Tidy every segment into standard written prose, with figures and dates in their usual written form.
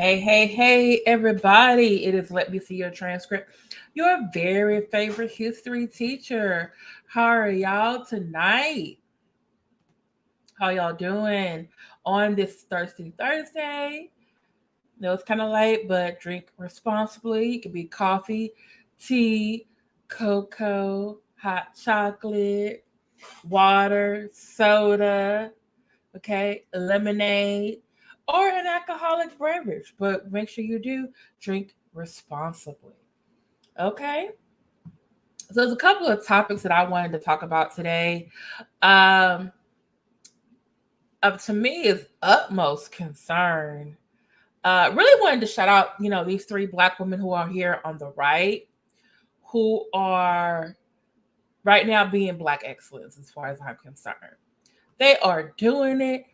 Hey, everybody. It is Let Me See Your Transcript, your very favorite history teacher. How are y'all tonight? How y'all doing on this Thirsty Thursday? No, it's kind of late, but drink responsibly. It could be coffee, tea, cocoa, hot chocolate, water, soda, okay, lemonade, or an alcoholic beverage. But make sure you do drink responsibly. Okay. So there's a couple of topics that I wanted to talk about today. Um, to me is utmost concern. Really wanted to shout out, these three Black women who are here on the right, who are right now being Black excellence as far as I'm concerned. They are doing it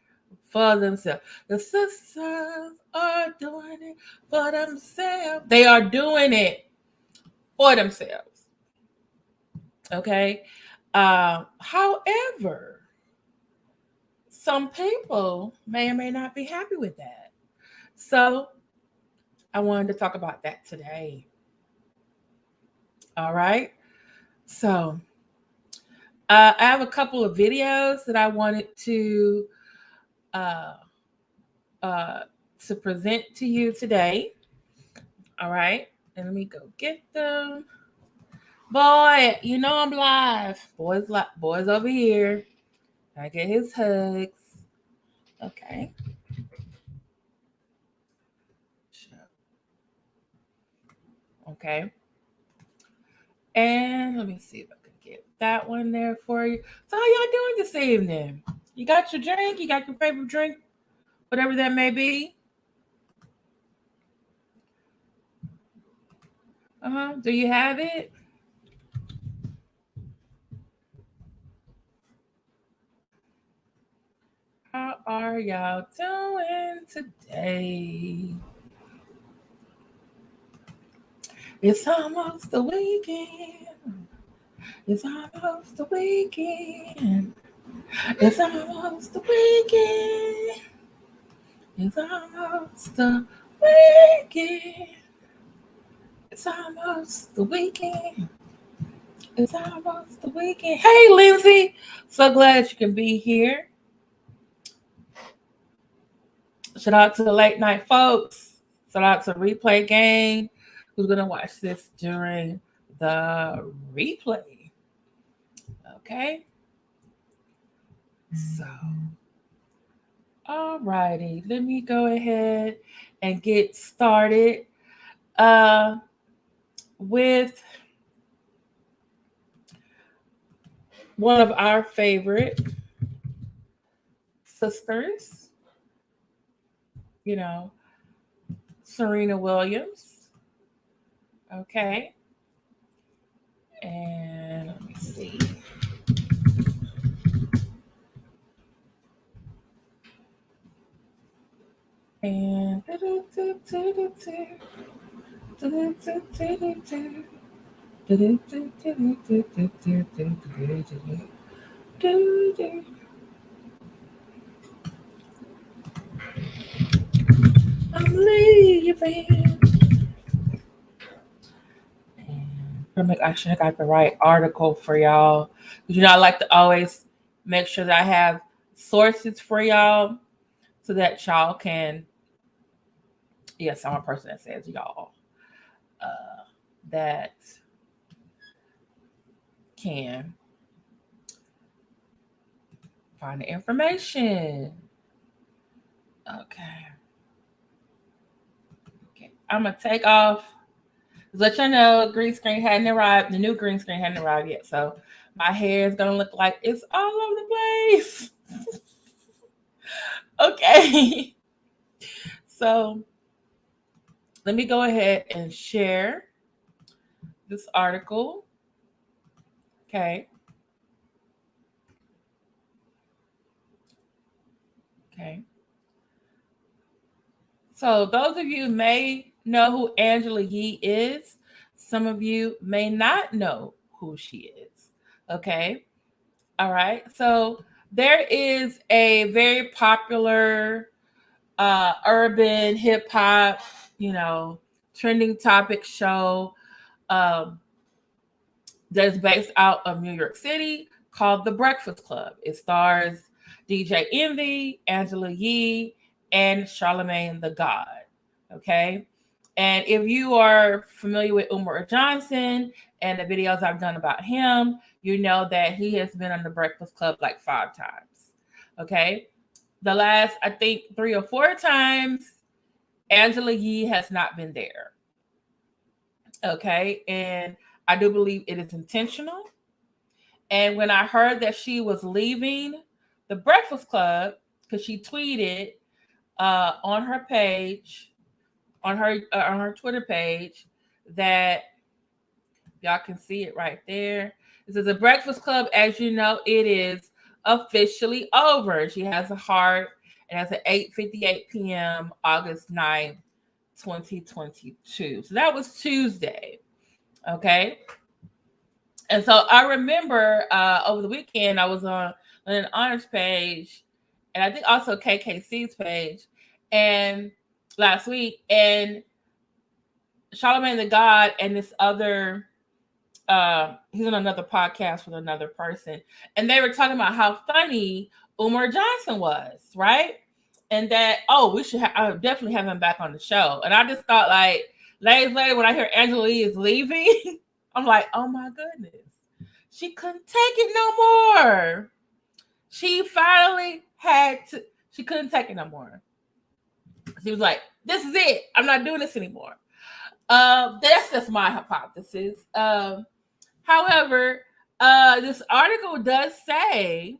for themselves. The sisters are doing it for themselves. They are doing it for themselves. Okay. However, some people may or may not be happy with that. So I wanted to talk about that today. All right. So I have a couple of videos that I wanted uh, uh, to present to you today. All right. And let me go get them. Boy, you know I'm live. Boys over here. I get his hugs. Okay. Okay. And let me see if I can get that one there for you. So how y'all doing this evening? You got your drink? You got your favorite drink? Whatever that may be. Do you have it? How are y'all doing today? It's almost the weekend. It's almost the weekend. It's almost the weekend. It's almost the weekend. It's almost the weekend. It's almost the weekend. Hey, Lindsay. So glad you can be here. Shout out to the late night folks. Shout out to Replay Gang, who's going to watch this during the replay. Okay. So, all righty. Let me go ahead and get started with one of our favorite sisters, Serena Williams. Okay. And let me see. And I'm leaving. And make sure I got the right article for y'all. I like to always make sure that I have sources for y'all so that y'all can. Yes, I'm a person that says y'all. That can find the information. Okay. I'm gonna take off. Let you know, green screen hadn't arrived. The new green screen hadn't arrived yet, so my hair is gonna look like it's all over the place. Okay. So let me go ahead and share this article. Okay. Okay. So those of you may know who Angela Yee is. Some of you may not know who she is. Okay. All right. So there is a very popular urban hip hop, trending topic show um, that's based out of New York City called The Breakfast Club. It stars DJ Envy, Angela Yee, and Charlemagne the God. Okay. And if you are familiar with Umar Johnson and the videos I've done about him, you know that he has been on The Breakfast Club like 5 times. Okay. The last, I think, 3 or 4 times, Angela Yee has not been there. Okay. And I do believe it is intentional. And when I heard that she was leaving the Breakfast Club, because she tweeted on her page, on her Twitter page, that y'all can see it right there. It says the Breakfast Club, as you know, it is officially over. She has a heart, and that's at 8:58 p.m. August 9th, 2022. So that was Tuesday. Okay. And so I remember over the weekend, I was on an honors page, and I think also KKC's page, and last week, and Charlemagne the God and this other, he's on another podcast with another person, and they were talking about how funny Umar Johnson was, right? And that, we should I would definitely have him back on the show. And I just thought, like, days later, when I hear Angela Lee is leaving, I'm like, oh my goodness. She couldn't take it no more. She finally she couldn't take it no more. She was like, this is it. I'm not doing this anymore. That's just my hypothesis. However, this article does say,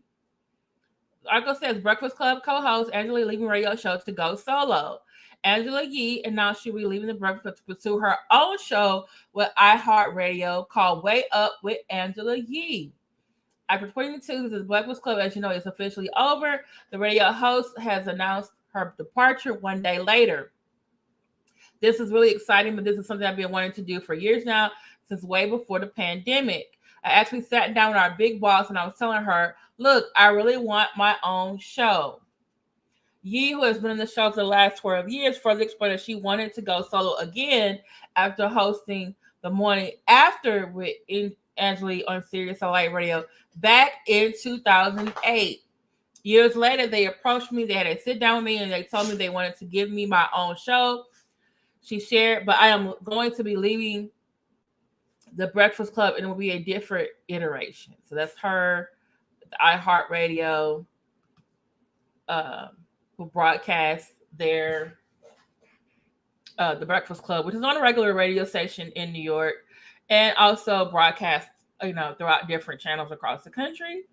the article says Breakfast Club co-host Angela Yee leaving radio show to go solo. Angela Yee announced she'll be leaving the Breakfast Club to pursue her own show with iHeartRadio called Way Up with Angela Yee. After 22, the Breakfast Club, as you know, is officially over. The radio host has announced her departure one day later. This is really exciting, but this is something I've been wanting to do for years now, since way before the pandemic. I actually sat down with our big boss and I was telling her, look, I really want my own show. Yee, who has been in the show for the last 12 years, further explained that she wanted to go solo again after hosting the morning after with Angela Yee on Sirius Satellite Radio back in 2008. Years later, they approached me. They had a sit down with me and they told me they wanted to give me my own show. She shared, but I am going to be leaving the Breakfast Club and it will be a different iteration. So that's her, the iHeartRadio, who broadcast their the Breakfast Club, which is on a regular radio station in New York, and also broadcast throughout different channels across the country.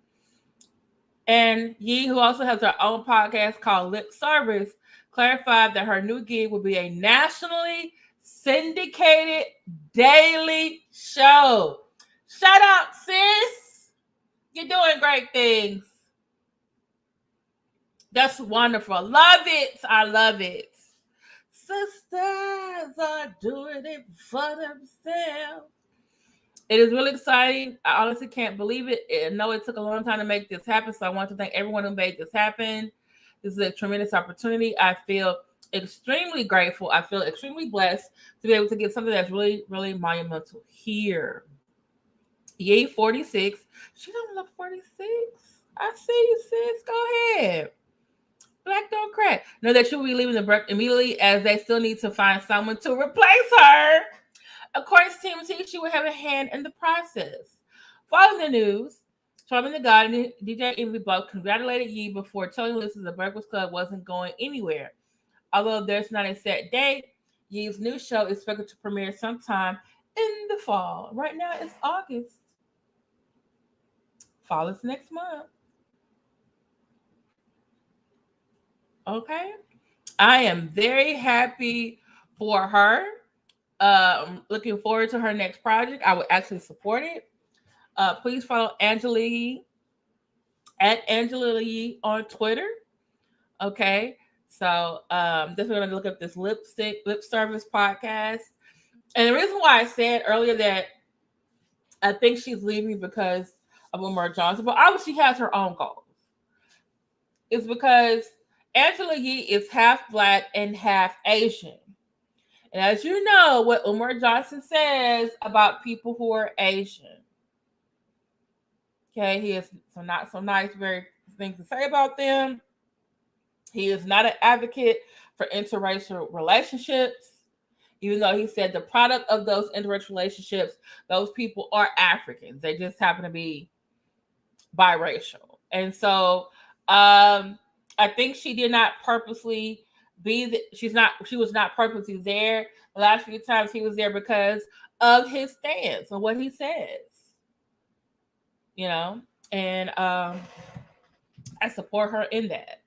And Yee, who also has her own podcast called Lip Service, clarified that her new gig will be a nationally syndicated daily show. Shout out, sis. You're doing great things. That's wonderful. Love it. I love it. Sisters are doing it for themselves. It is really exciting. I honestly can't believe it. I know it took a long time to make this happen, so I want to thank everyone who made this happen. This is a tremendous opportunity. I feel extremely grateful. I feel extremely blessed to be able to get something that's really, really monumental here. Yee, 46. She don't look 46. I see you, sis. Go ahead. Black don't crack. Know that she'll be leaving the break immediately as they still need to find someone to replace her. According to TMZ, she will have a hand in the process. Following the news, Charlemagne the God and DJ Envy both congratulated Yee before telling listeners the Breakfast Club wasn't going anywhere. Although there's not a set date, Yee's new show is expected to premiere sometime in the fall. Right now, it's August. Fall is next month. Okay. I am very happy for her. Looking forward to her next project. I would actually support it. Please follow Angela Yee at Angela Yee on Twitter. Okay. So this we're going to look up this lip service podcast. And the reason why I said earlier that I think she's leaving because of Umar Johnson, but obviously she has her own goals. It's because Angela Yee is half Black and half Asian. And as you know, what Umar Johnson says about people who are Asian. Okay, he has some not so nice, very things to say about them. He is not an advocate for interracial relationships, even though he said the product of those interracial relationships, those people are Africans. They just happen to be biracial. And so I think she did not purposely she was not purposely there the last few times he was there because of his stance and what he says, you know, and I support her in that.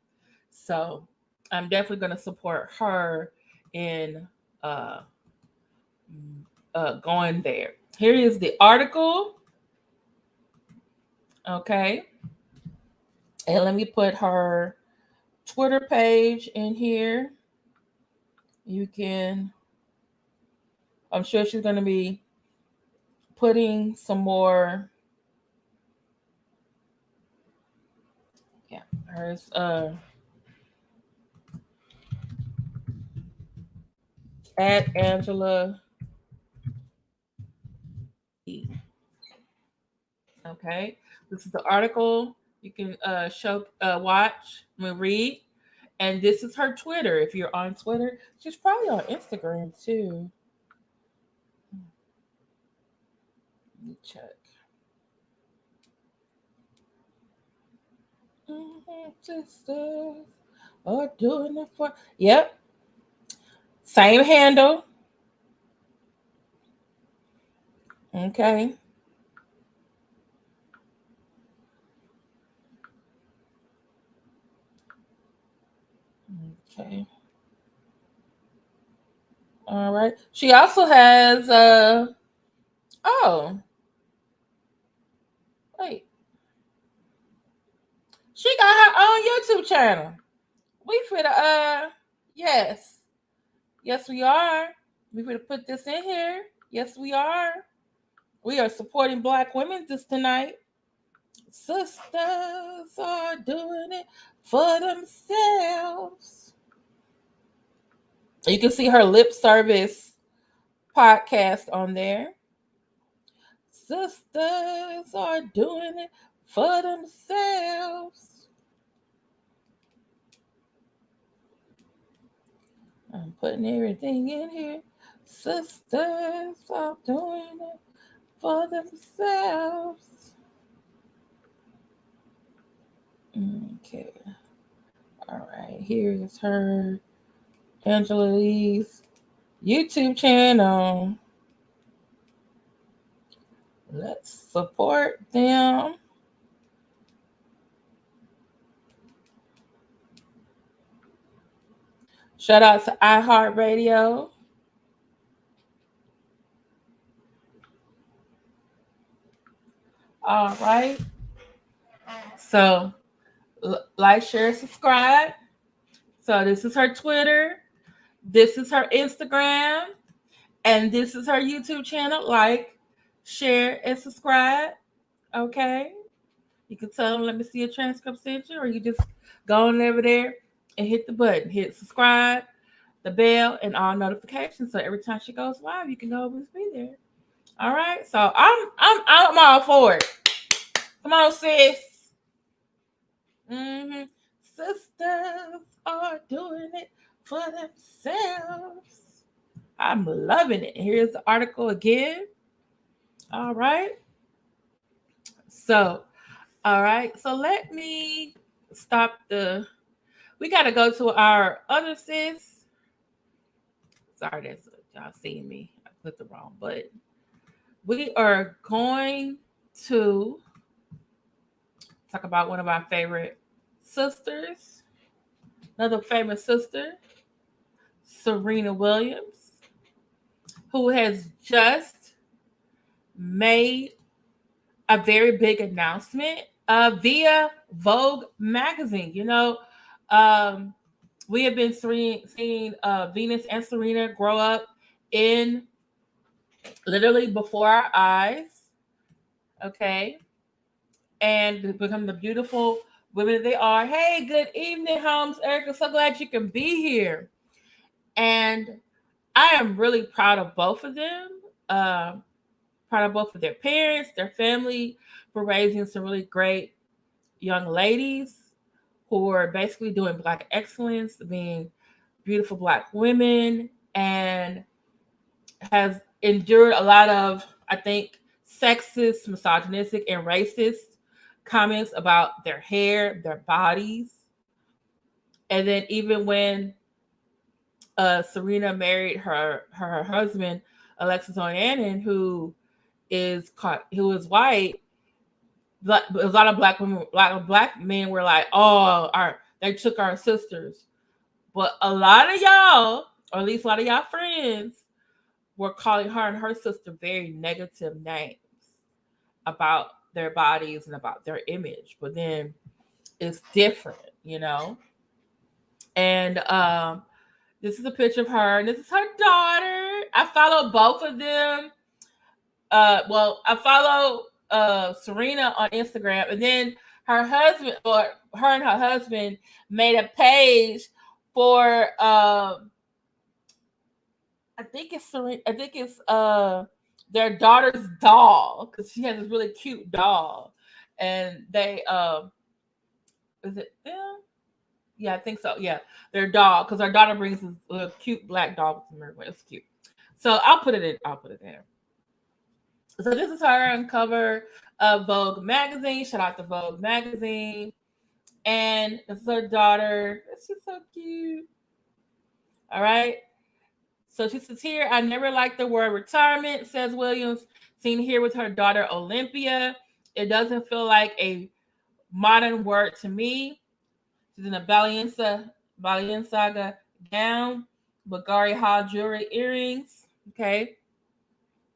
So I'm definitely going to support her in uh, going there. Here is the article. Okay. And let me put her Twitter page in here. You can, I'm sure she's going to be putting some more. Yeah, hers. At Angela. Okay, this is the article. You can watch, read, and this is her Twitter. If you're on Twitter, she's probably on Instagram too. Let me check. Sisters are doing it for. Yep, same handle. Okay. Okay. All right. She also has oh, wait. She got her own YouTube channel. We finna yes. Yes we are. We finna put this in here. Yes we are. We are supporting Black women this tonight. Sisters are doing it for themselves. You can see her lip service podcast on there. Sisters are doing it for themselves. I'm putting everything in here. Sisters are doing it for themselves. Okay. All right. Here's her Angela Lee's YouTube channel. Let's support them. Shout out to iHeartRadio. All right. So, like, share, subscribe. So, this is her Twitter. This is her Instagram. And this is her YouTube channel. Like, share, and subscribe. Okay. You can tell them, let me see a transcript sent you, or you just go on over there and hit the button. Hit subscribe, the bell, and all notifications. So every time she goes live, you can always be there. All right. So I'm all for it. Come on, sis. Sisters are doing it for themselves. I'm loving it. Here's the article again. All right. So, all right. So let me stop the. We got to go to our other sis. Sorry, that's y'all seeing me. I put the wrong button. We are going to talk about one of our favorite sisters, another famous sister, Serena Williams, who has just made a very big announcement via Vogue magazine. You know, we have been seeing Venus and Serena grow up in literally before our eyes, okay, and become the beautiful women that they are. Hey, good evening, Holmes, Erica. So glad you can be here. And I am really proud of both of them. Proud of both of their parents, their family, for raising some really great young ladies who are basically doing Black excellence, being beautiful Black women, and has endured a lot of, I think, sexist, misogynistic, and racist comments about their hair, their bodies. And then even when Serena married her husband, Alexis Oyanin, who is white, a lot of Black women, black men were like, "Oh, they took our sisters," but a lot of y'all, or at least a lot of y'all friends, were calling her and her sister very negative names about their bodies and about their image. But then it's different, you know. And this is a picture of her, and this is her daughter. I follow both of them. I follow Serena on Instagram, and then her husband, or her and her husband, made a page for I think it's Serena. I think it's their daughter's doll, because she has this really cute doll, and they is it them? Yeah, I think so. Yeah, their doll, because our daughter brings this little cute black doll with her. It's cute. So I'll put it in. I'll put it there. So this is her on cover of Vogue magazine. Shout out to Vogue magazine. And this is her daughter. She's so cute. All right. So she says here, I never liked the word retirement, says Williams, seen here with her daughter Olympia. It doesn't feel like a modern word to me. She's in a Balenciaga gown, Bulgari Hall jewelry, earrings. Okay.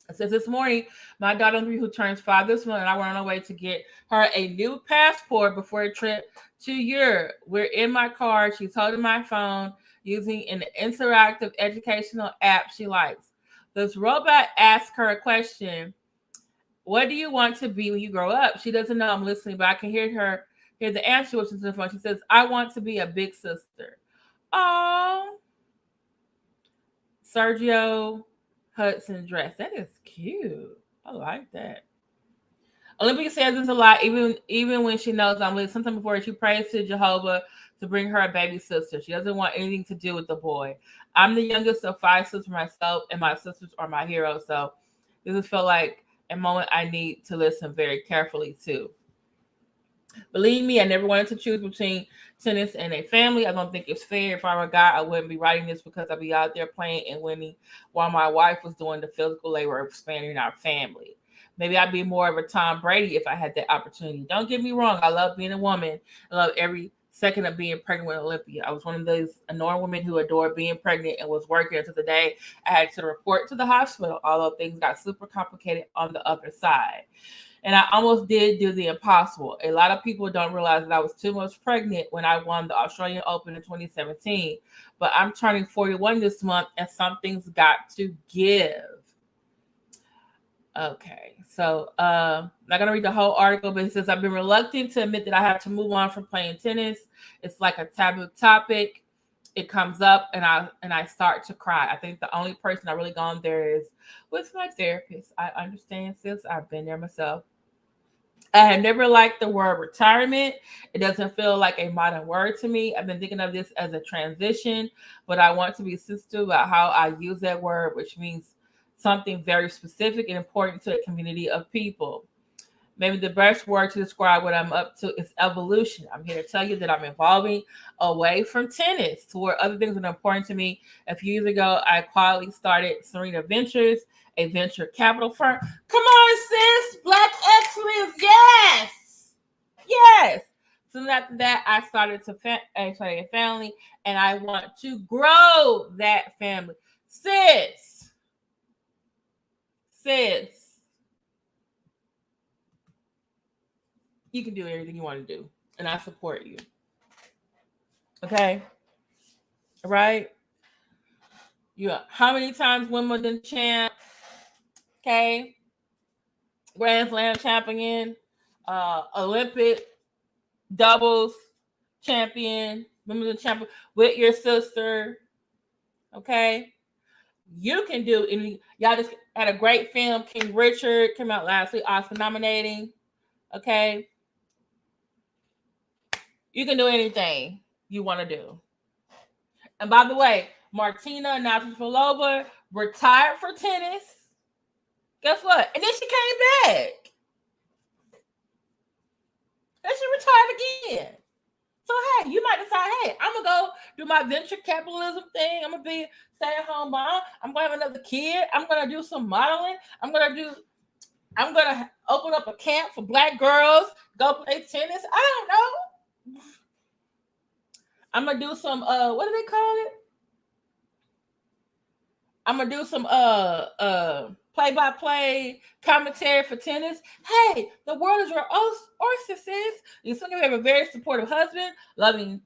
It says this morning, my daughter who turns 5 this month, and I went on our way to get her a new passport before a trip to Europe. We're in my car. She's holding my phone, using an interactive educational app she likes. This robot asks her a question. What do you want to be when you grow up? She doesn't know I'm listening, but I can hear the answer, which is the phone. She says, I want to be a big sister. Oh, Sergio Hudson dress. That is cute. I like that. Olympia says this a lot, even when she knows I'm with. Sometime before, she prays to Jehovah to bring her a baby sister. She doesn't want anything to do with the boy. I'm the youngest of 5 sisters myself, and my sisters are my heroes. So this has felt like a moment I need to listen very carefully to. Believe me, I never wanted to choose between tennis and a family. I don't think it's fair. If I were a guy, I wouldn't be writing this, because I'd be out there playing and winning while my wife was doing the physical labor of expanding our family. Maybe I'd be more of a Tom Brady if I had that opportunity. Don't get me wrong. I love being a woman. I love every second of being pregnant with Olympia. I was one of those annoying women who adored being pregnant and was working until the day I had to report to the hospital, although things got super complicated on the other side. And I almost did do the impossible. A lot of people don't realize that I was 2 months pregnant when I won the Australian Open in 2017. But I'm turning 41 this month, and something's got to give. Okay, so I'm not gonna read the whole article, but it says I've been reluctant to admit that I have to move on from playing tennis. It's like a taboo topic. It comes up, and I start to cry. I think the only person I really gone there is with my therapist. I understand, sis. I've been there myself. I have never liked the word retirement. It doesn't feel like a modern word to me. I've been thinking of this as a transition, but I want to be sensitive about how I use that word, which means something very specific and important to a community of people. Maybe the best word to describe what I'm up to is evolution. I'm here to tell you that I'm evolving away from tennis toward other things that are important to me. A few years ago, I quietly started Serena Ventures, a venture capital firm. Come on, sis. Black excellence. Yes. Yes. So after that, I started a family, and I want to grow that family. Sis. You can do everything you want to do, and I support you. Okay? Right? You how many times Wimbledon champ? Okay? Grand Slam champion, Olympic doubles champion, women's champion with your sister. Okay, you can do any. Y'all just had a great film. King Richard came out last week, Oscar nominating. Okay, you can do anything you want to do. And by the way, Martina Navratilova retired for tennis. Guess what? And then she came back. And she retired again. So hey, you might decide, hey, I'm gonna go do my venture capitalism thing. I'm gonna be stay-at-home mom. I'm gonna have another kid. I'm gonna do some modeling. I'm gonna open up a camp for Black girls. Go play tennis. I don't know. I'm gonna do some what do they call it? I'm gonna do some play-by-play commentary for tennis. Hey, the world is your oyster, sis. You have a very supportive husband, loving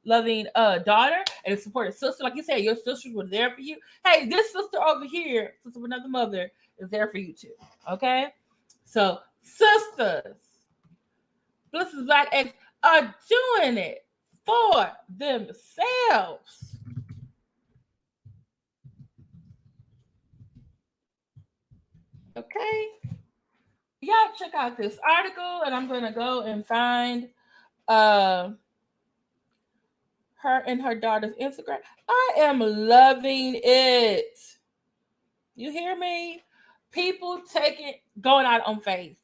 daughter, and a supportive sister. Like you said, your sisters were there for you. Hey, this sister over here, sister of another mother, is there for you too. Okay, so sisters, Bliss's Black Eggs are doing it for themselves. Okay. Y'all check out this article, and I'm gonna go and find uh her and her daughter's Instagram. I am loving it. You hear me? People going out on faith,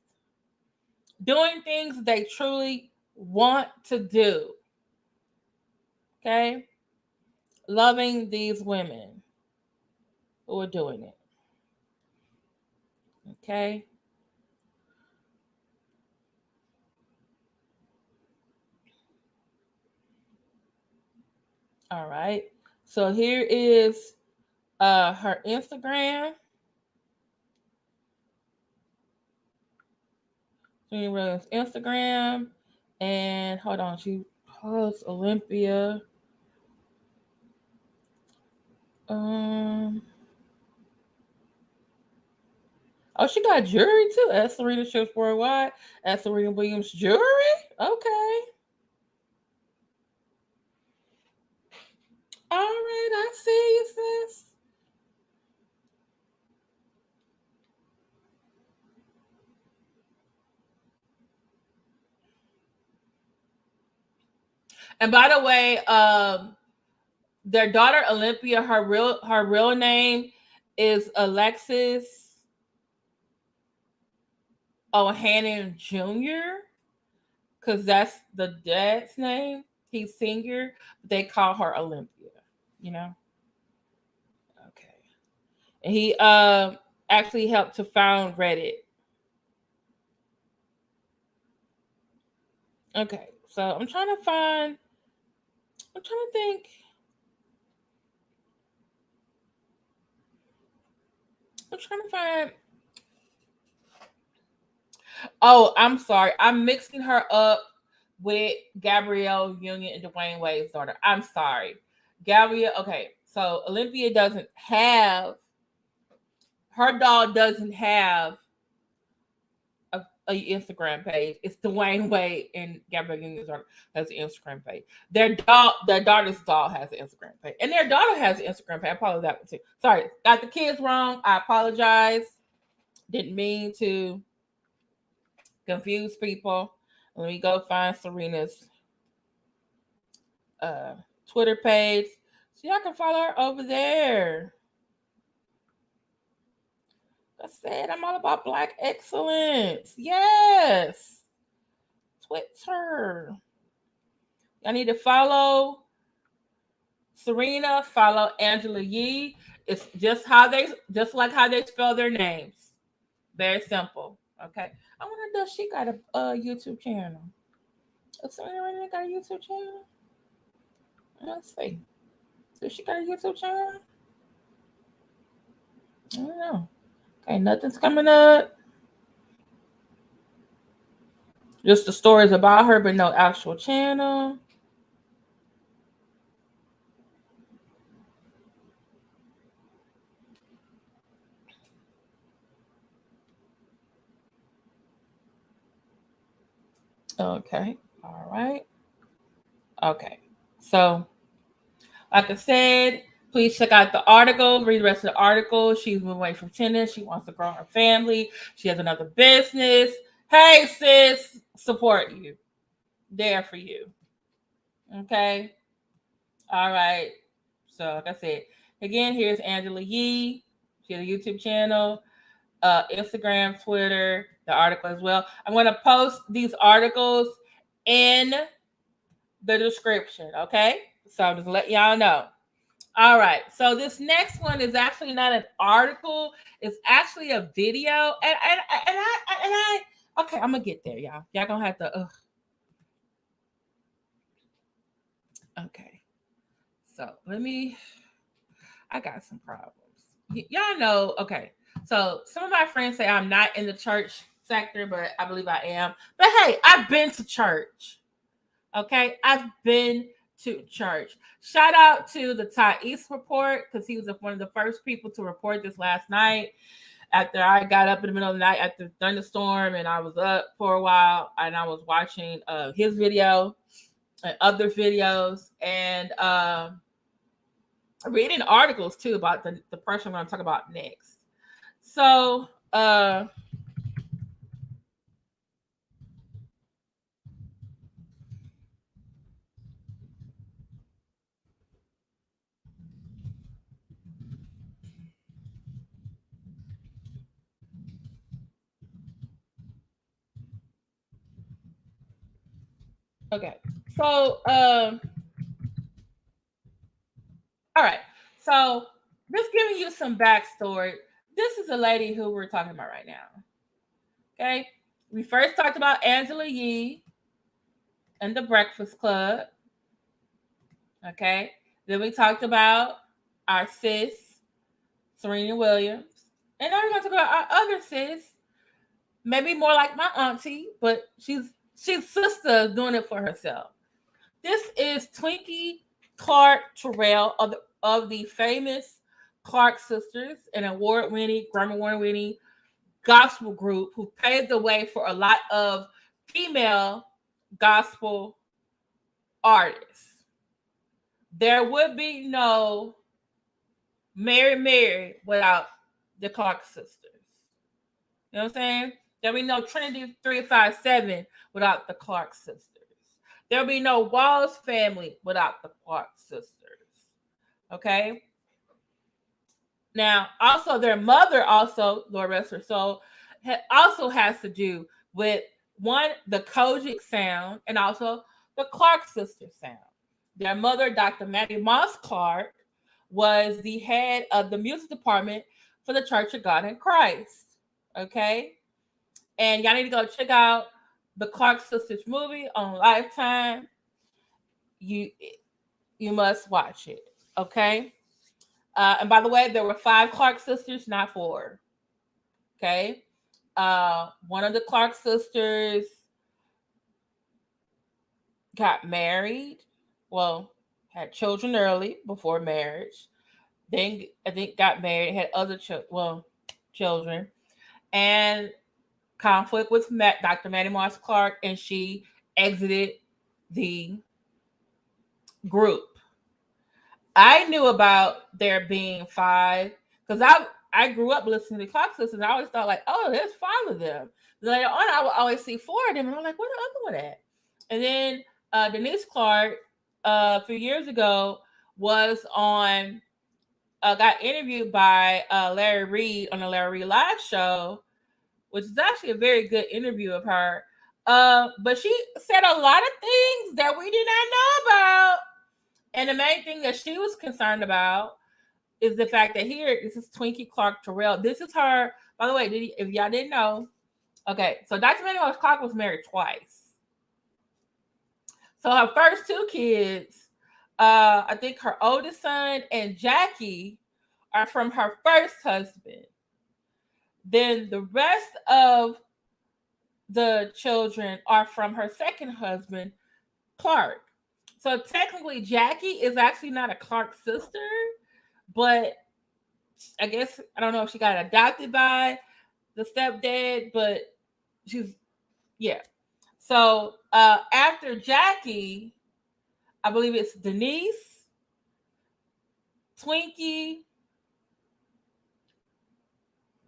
doing things they truly want to do. Okay, loving these women who are doing it. Okay. All right. So here is her Instagram. Serena Williams Instagram. And hold on, she hosts Olympia. Oh, she got jewelry too. At Serena Ships Worldwide. At Serena Williams Jewelry. Okay. All right, I see you, sis. And by the way, their daughter Olympia, her real name is Alexis O'Hannon Jr. Because that's the dad's name. He's senior. They call her Olympia. You know. Okay. And he actually helped to found Reddit. Okay, so I'm trying to think. I'm trying to find. Oh, I'm sorry. I'm mixing her up with Gabrielle Union and Dwayne Wade's daughter. I'm sorry. Gabrielle, okay. So Olympia doesn't have, her doll doesn't have a Instagram page. It's Dwayne Wade and Gabrielle Union's daughter has an Instagram page. Their daughter's doll has an Instagram page. And their daughter has an Instagram page. I apologize that one too. Sorry, got the kids wrong. I apologize. Didn't mean to confuse people. Let me go find Serena's Twitter page so y'all can follow her over there. I said I'm all about Black excellence. Yes. Twitter. I need to follow Serena, follow Angela Yee. It's just like how they spell their names. Very simple. Okay. I wonder if she got a YouTube channel. Serena Williams got a YouTube channel? Let's see. Does she got a YouTube channel? I don't know. Okay, nothing's coming up. Just the stories about her, but no actual channel. Okay. All right. Okay. So, like I said, please check out the article, read the rest of the article. She's moving away from tennis. She wants to grow her family. She has another business. Hey, sis, support you. There for you. Okay. All right. So, like I said, again, here's Angela Yee. She has a YouTube channel, Instagram, Twitter, the article as well. I'm going to post these articles in the description. Okay. So, I'm just letting y'all know. All right. So, this next one is actually not an article, it's actually a video. And I okay, I'm going to get there, y'all. Y'all going to have to, okay. So, I got some problems. Y'all know, okay. So some of my friends say I'm not in the church sector, but I believe I am. But hey, I've been to church. Okay, I've been to church. Shout out to the Thais report because he was one of the first people to report this last night. After I got up in the middle of the night after the thunderstorm, and I was up for a while, and I was watching his video and other videos, and reading articles too about the person I'm going to talk about next. So, okay. So, all right. So, just giving you some backstory. This is a lady who we're talking about right now. Okay. We first talked about Angela Yee and the Breakfast Club. Okay. Then we talked about our sis, Serena Williams. And now we're going to talk about our other sis, maybe more like my auntie, but she's sister doing it for herself. This is Twinkie Clark Terrell of the famous Clark Sisters, an award-winning, Grammy Award-winning gospel group who paved the way for a lot of female gospel artists. There would be no Mary without the Clark Sisters. You know what I'm saying? There'll be no Trinity 357 without the Clark Sisters. There'll be no Walls family without the Clark Sisters. Okay? Now, also their mother, also, Lord rest her soul, also has to do with one, the Kojic sound, and also the Clark Sisters sound. Their mother, Dr. Mattie Moss Clark, was the head of the music department for the Church of God in Christ. Okay? And y'all need to go check out the Clark Sisters movie on Lifetime. You must watch it. Okay? And by the way, there were 5 Clark sisters, not 4. Okay. One of the Clark sisters got married. Well, had children early before marriage. Then I think got married, had other children, and conflict with Dr. Mattie Moss Clark, and she exited the group. I knew about there being 5 because I grew up listening to Clark Sisters, and I always thought like, oh, there's 5 of them. Later on, I would always see 4 of them, and I'm like, where the other one at? And then Denise Clark, a few years ago, was on, got interviewed by Larry Reed on the Larry Reed Live show, which is actually a very good interview of her. But she said a lot of things that we did not know about. And the main thing that she was concerned about is the fact that this is Twinkie Clark Terrell. This is her, by the way, if y'all didn't know. Okay, so Dr. Mattie Moss Clark was married twice. So her first 2 kids, I think her oldest son and Jackie, are from her first husband. Then the rest of the children are from her second husband, Clark. So technically, Jackie is actually not a Clark sister, but I guess, I don't know if she got adopted by the stepdad, but she's, yeah. So after Jackie, I believe it's Denise, Twinkie,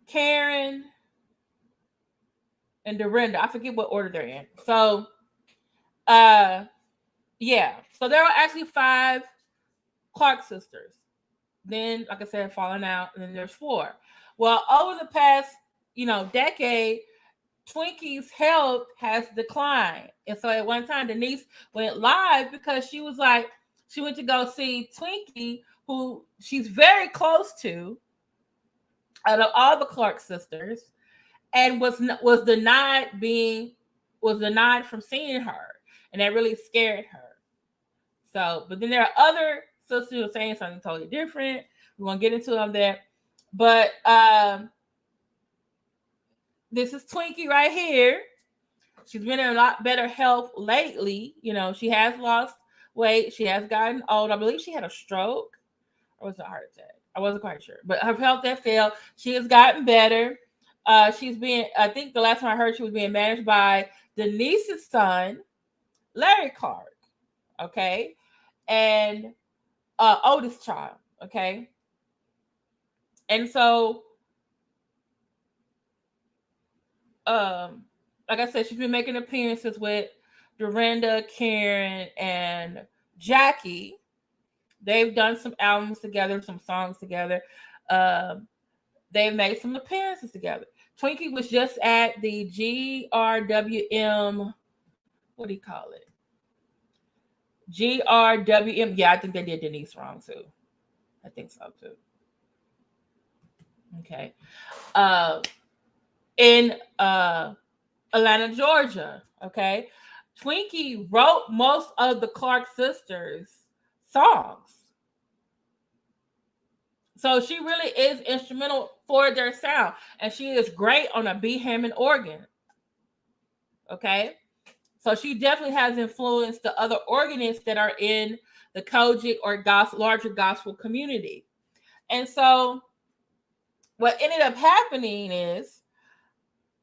Karen, and Dorinda. I forget what order they're in. So, yeah. So there are actually 5 Clark sisters. Then, like I said, falling out, and then there's 4. Well, over the past, decade, Twinkie's health has declined. And so at one time, Denise went live because she was like, she went to go see Twinkie, who she's very close to, out of all the Clark sisters, and was denied from seeing her, and that really scared her. So, but then there are other sisters who are saying something totally different. We won't get into them there, but this is Twinkie right here. She's been in a lot better health lately. She has lost weight. She has gotten old. I believe she had a stroke, or was it a heart attack? I wasn't quite sure. But her health has failed. She has gotten better. She's being, I think the last time I heard, she was being managed by Denise's son, Larry Clark. Okay. And oldest child. Okay. And so, like I said, she's been making appearances with Dorinda, Karen, and Jackie. They've done some albums together, some songs together. They've made some appearances together. Twinkie was just at the GRWM. What do you call it? GRWM. Yeah, I think they did Denise wrong too. I think so too. Okay. In Atlanta, Georgia. Okay. Twinkie wrote most of the Clark sisters' songs. So she really is instrumental for their sound. And she is great on a B Hammond organ. Okay. So she definitely has influenced the other organists that are in the Kojic or larger gospel community. And so what ended up happening is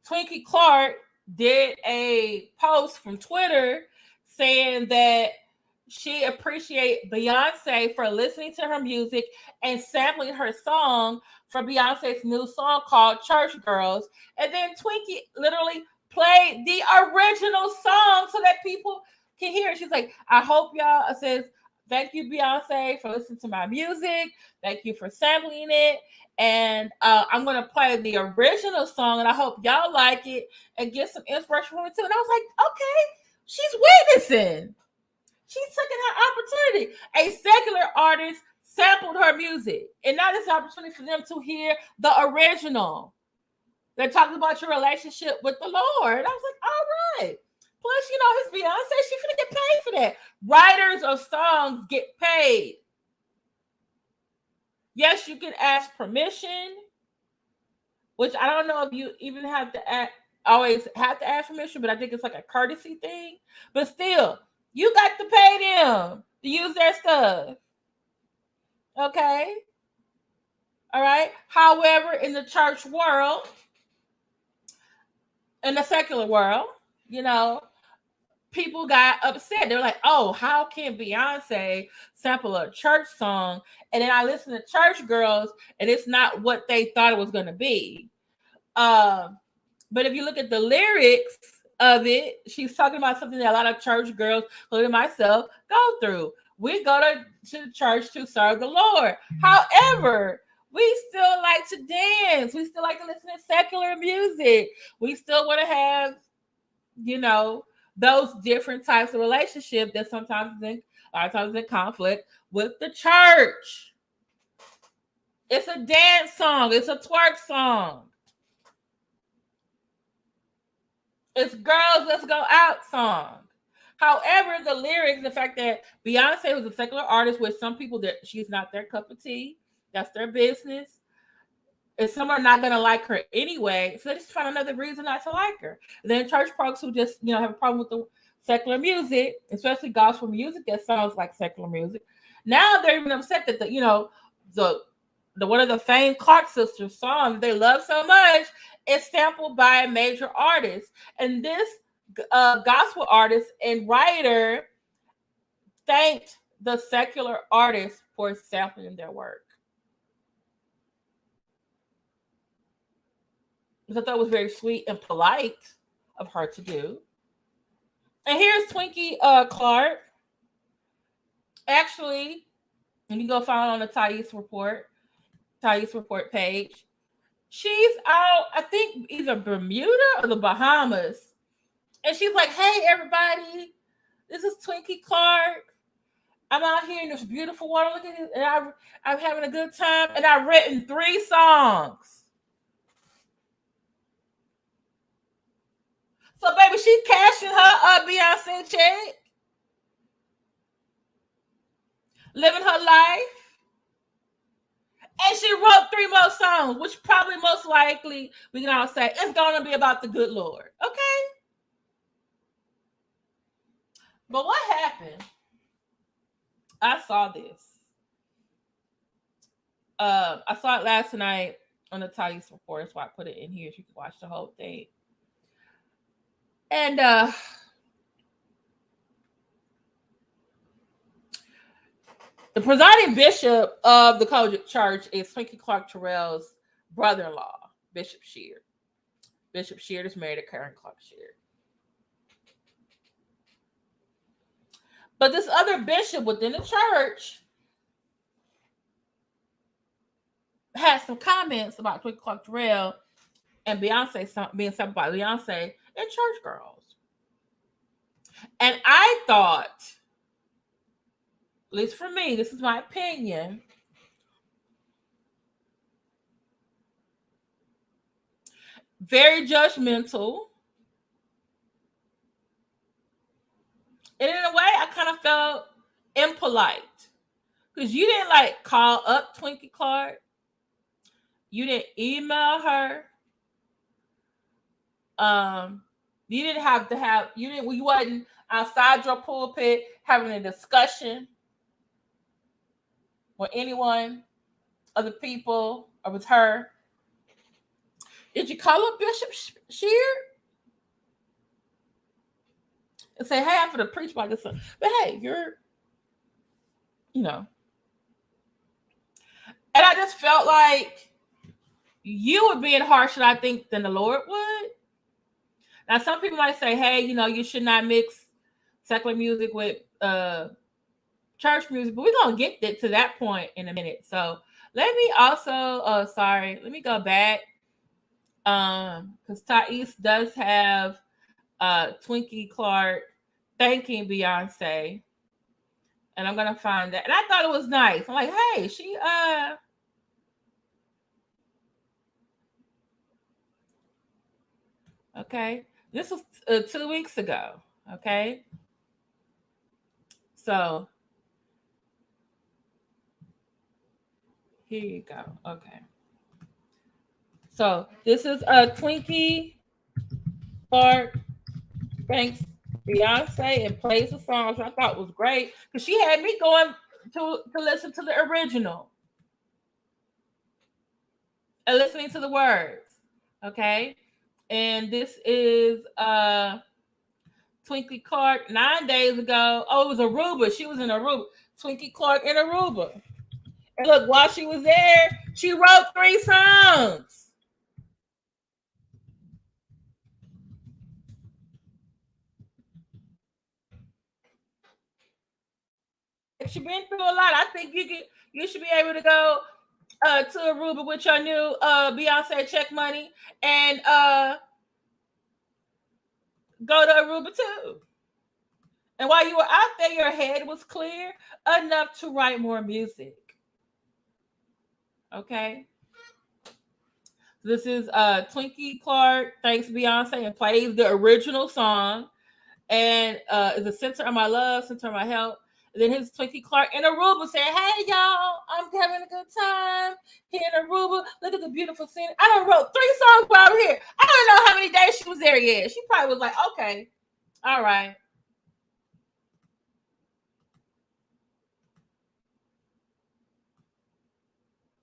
Twinkie Clark did a post from Twitter saying that she appreciated Beyoncé for listening to her music and sampling her song for Beyonce's new song called Church Girls. And then Twinkie literally played the original song so that people can hear it. She's like, I hope y'all, says, thank you, Beyonce, for listening to my music. Thank you for sampling it. And I'm going to play the original song, and I hope y'all like it and get some inspiration from it too. And I was like, okay, she's witnessing. She's taking her opportunity. A secular artist sampled her music. And now there's an opportunity for them to hear the original. They're talking about your relationship with the Lord. I was like, all right. Plus, it's Beyonce. She's going to get paid for that. Writers of songs get paid. Yes, you can ask permission, which I don't know if you even always have to ask permission, but I think it's like a courtesy thing. But still, you got to pay them to use their stuff. Okay? All right? However, in the church world, in the secular world, people got upset. They're like, oh, how can Beyonce sample a church song? And then I listen to Church Girls, and it's not what they thought it was going to be. But if you look at the lyrics of it, she's talking about something that a lot of church girls, including myself, go through. We go to church to serve the Lord. However, we still like to dance. We still like to listen to secular music. We still want to have, those different types of relationships that sometimes a lot of times in conflict with the church. It's a dance song. It's a twerk song. It's girls, let's go out song. However, the lyrics, the fact that Beyonce was a secular artist with some people that she's not their cup of tea, that's their business. And some are not going to like her anyway. So they just find another reason not to like her. And then church folks who just, have a problem with the secular music, especially gospel music that sounds like secular music. Now they're even upset that the one of the famed Clark sisters songs they love so much is sampled by a major artist. And this gospel artist and writer thanked the secular artists for sampling their work. Which I thought was very sweet and polite of her to do. And here's Twinkie Clark. Actually, you can go find on the Thais Report page. She's out, I think, either Bermuda or the Bahamas. And she's like, hey, everybody, this is Twinkie Clark. I'm out here in this beautiful water. Look at this. And I'm having a good time. And I've written 3 songs. So, baby, she's cashing her Beyoncé check. Living her life. And she wrote 3 more songs, which probably most likely we can all say it's going to be about the good Lord. Okay? But what happened? I saw this. I saw it last night on the Thais Report. That's why I put it in here so you can watch the whole thing. And the presiding bishop of the Kojic Church is Twinkie Clark Terrell's brother-in-law, Bishop Sheard. Bishop Sheard is married to Karen Clark Sheard. But this other bishop within the church had some comments about Twinkie Clark Terrell and Beyonce being something by Beyonce and church girls. And I thought, at least for me, this is my opinion, very judgmental. And in a way, I kind of felt impolite. Because you didn't like call up Twinkie Clark. You didn't email her. You wasn't outside your pulpit having a discussion with anyone of the people or with her. Did you call up Bishop Sheard and say, hey, I'm going to preach about this? But hey, and I just felt like you were being harsher, I think, than the Lord would. Now, some people might say, hey, you should not mix secular music with church music, but we're going to get to that point in a minute. So let me also, let me go back. Because Thais does have Twinkie Clark thanking Beyonce. And I'm going to find that. And I thought it was nice. I'm like, hey, she, okay. This was 2 weeks ago. Okay. So here you go. Okay. So this is Twinkie Clark thanks Beyonce and plays the song, which I thought was great because she had me going to listen to the original and listening to the words. Okay. And this is Twinkie Clark 9 days ago. Oh, it was Aruba. She was in Aruba. Twinkie Clark in Aruba. And look, while she was there, she wrote 3 songs. She's been through a lot. I think you should be able to go to Aruba with your new Beyonce check money and go to Aruba too. And while you were out there, your head was clear enough to write more music. Okay. This is Twinkie Clark thanks Beyonce and plays the original song and is the center of my love, center of my help. And then his Twinkie Clark in Aruba saying, hey, y'all, I'm having a good time here in Aruba. Look at the beautiful scene. I done wrote 3 songs while I'm here. I don't know how many days she was there yet. She probably was like, okay, all right.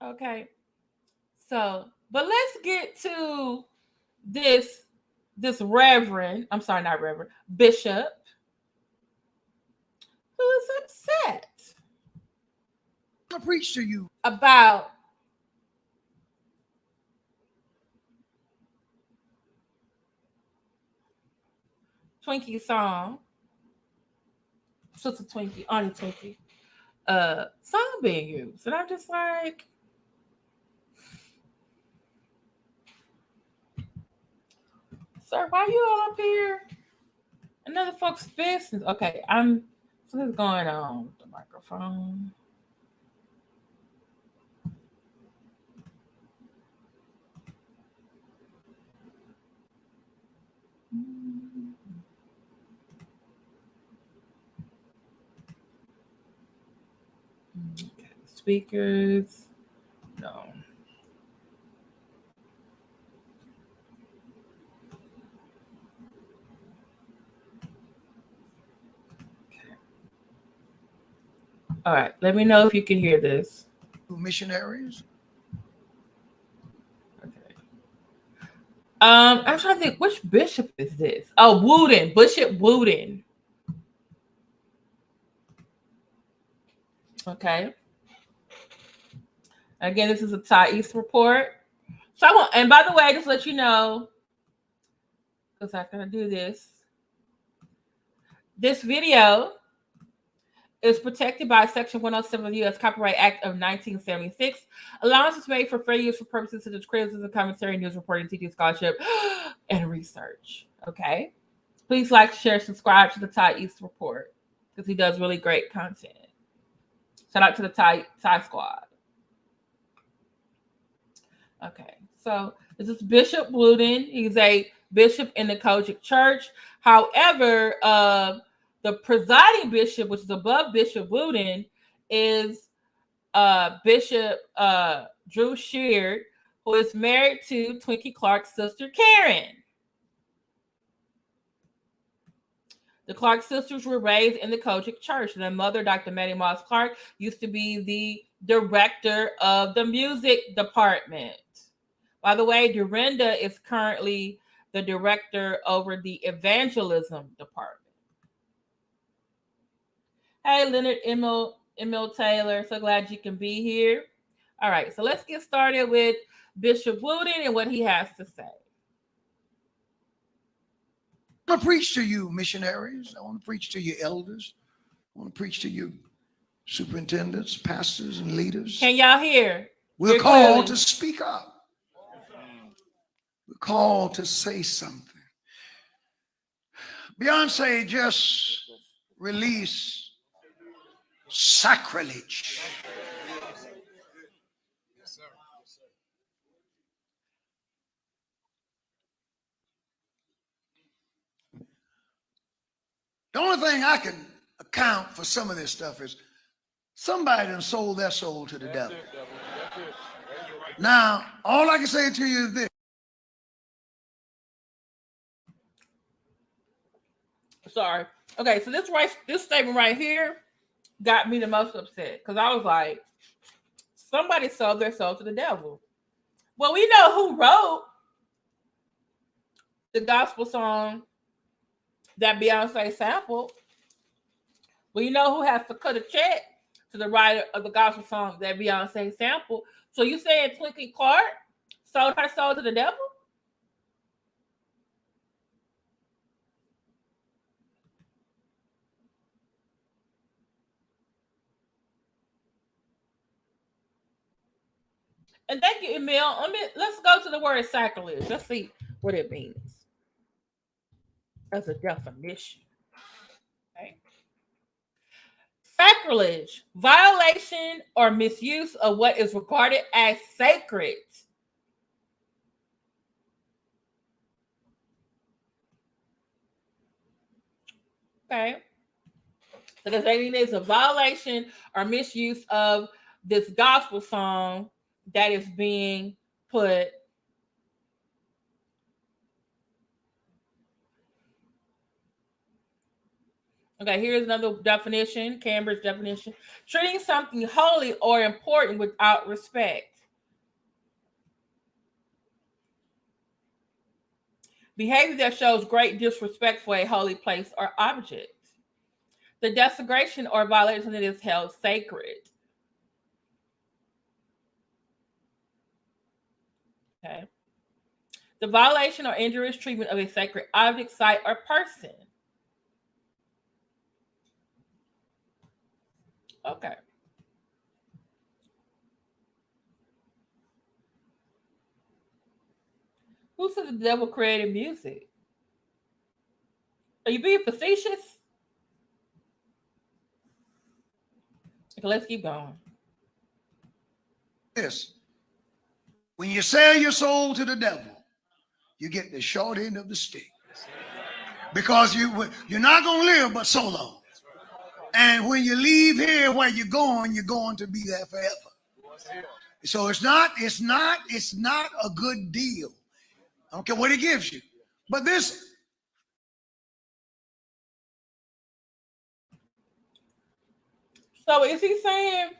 Okay. So, but let's get to this reverend. I'm sorry, not reverend. Bishop who is upset I preach to you about Twinkie's song, Sister Twinkie, Auntie Twinkie, song being used. And I'm just like, sir, why you all up here? Another folks' business. Okay, so what's going on with the microphone? Okay, speakers. No. All right, let me know if you can hear this. missionaries. Okay. I'm trying to think, which bishop is this? Oh, Wooden, Bishop Wooden. Okay. Again, this is a Thai East report. So I want, and by the way, just let you know, because I'm gonna do this. This video is protected by Section 107 of the U.S. Copyright Act of 1976. Allowance is made for fair use for purposes such as criticism, commentary, news reporting, teaching, scholarship, and research. Okay. Please like, share, subscribe to the Thai East Report because he does really great content. Shout out to the Thai Squad. Okay, so this is Bishop Wooden. He's a bishop in the Kojic Church. However, the presiding bishop, which is above Bishop Wooden, is Bishop Drew Sheard, who is married to Twinkie Clark's sister, Karen. The Clark sisters were raised in the Kojic Church. Their mother, Dr. Maddie Moss Clark, used to be the director of the music department. By the way, Dorinda is currently the director over the evangelism department. Hey, Leonard Emil Taylor, so glad you can be here. All right, so let's get started with Bishop Wooden and what he has to say. I want to preach to you, missionaries. I want to preach to you, elders. I want to preach to you, superintendents, pastors, and leaders. Can y'all hear? We're called to speak up. We're called to say something. Beyoncé just released Sacrilege. The only thing I can account for some of this stuff is somebody done sold their soul to the devil. Now, all I can say to you is this. Sorry. Okay, so this statement right here got me the most upset because I was like, somebody sold their soul to the devil. Well, we know who wrote the gospel song that Beyonce sampled. Well, you know who has to cut a check to the writer of the gospel song that Beyonce sampled. So you saying Twinkie Clark sold her soul to the devil? And thank you, Emil. Let's go to the word sacrilege. Let's see what it means as a definition. Okay. Sacrilege, violation or misuse of what is regarded as sacred. Okay. So the saying is a violation or misuse of this gospel song that is being put. Okay, here's another definition, Cambridge definition. Treating something holy or important without respect. Behavior that shows great disrespect for a holy place or object. The desecration or violation that is held sacred. Okay. The violation or injurious treatment of a sacred object, site, or person. Okay. Who said the devil created music? Are you being facetious? Okay, let's keep going. This. When you sell your soul to the devil, you get the short end of the stick. Because you're not going to live but so long. And when you leave here where you're going to be there forever. So it's not a good deal. I don't care what it gives you. But this. So is he saying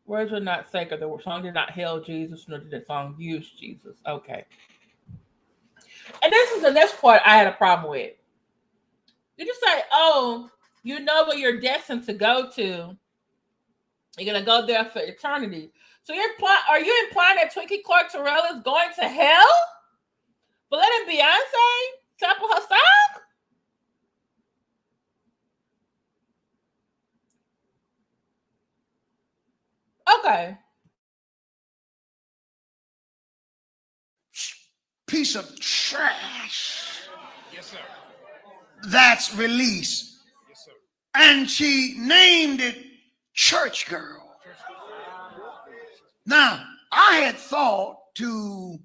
words are not sacred? The song did not hail Jesus, nor did the song use Jesus. Okay. And this is the next part I had a problem with. Did you say, oh, you know what you're destined to go to? You're going to go there for eternity. So are you implying that Twinkie Clark Rebuked is going to hell for letting Beyoncé sample her song? Okay. Piece of trash. Yes, sir. That's released. Yes, sir. And she named it Church Girl. Now, I had thought to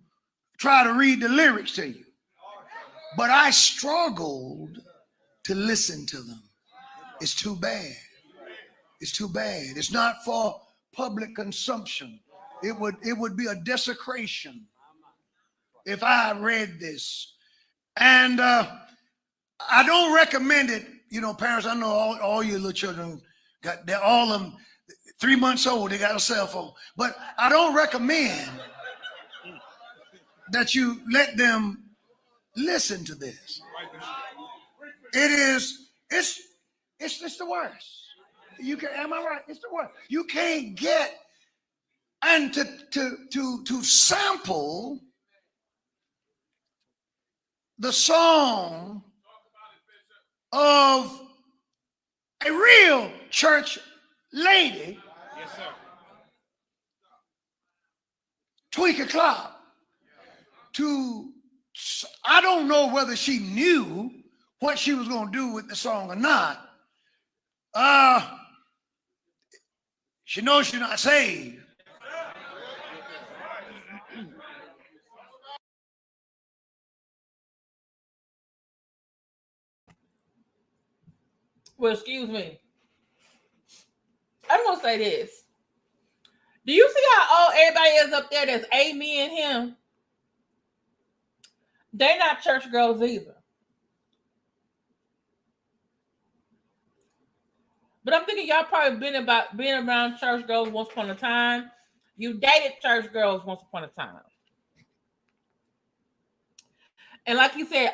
try to read the lyrics to you, but I struggled to listen to them. It's too bad. It's too bad. It's not for public consumption. It would be a desecration if I read this. And I don't recommend it. You know, parents, I know all your little children they're all of them 3 months old, they got a cell phone. But I don't recommend that you let them listen to this. It's the worst. Am I right? It's the worst. You can't get and to sample the song of a real church lady. Yes, sir. Twinkie Clark. I don't know whether she knew what she was going to do with the song or not. She knows she's not saved. Well, excuse me. I'm going to say this. Do you see how old everybody is up there that's Amy and him? They're not church girls either. But I'm thinking y'all probably been around church girls once upon a time. You dated church girls once upon a time. And like you said,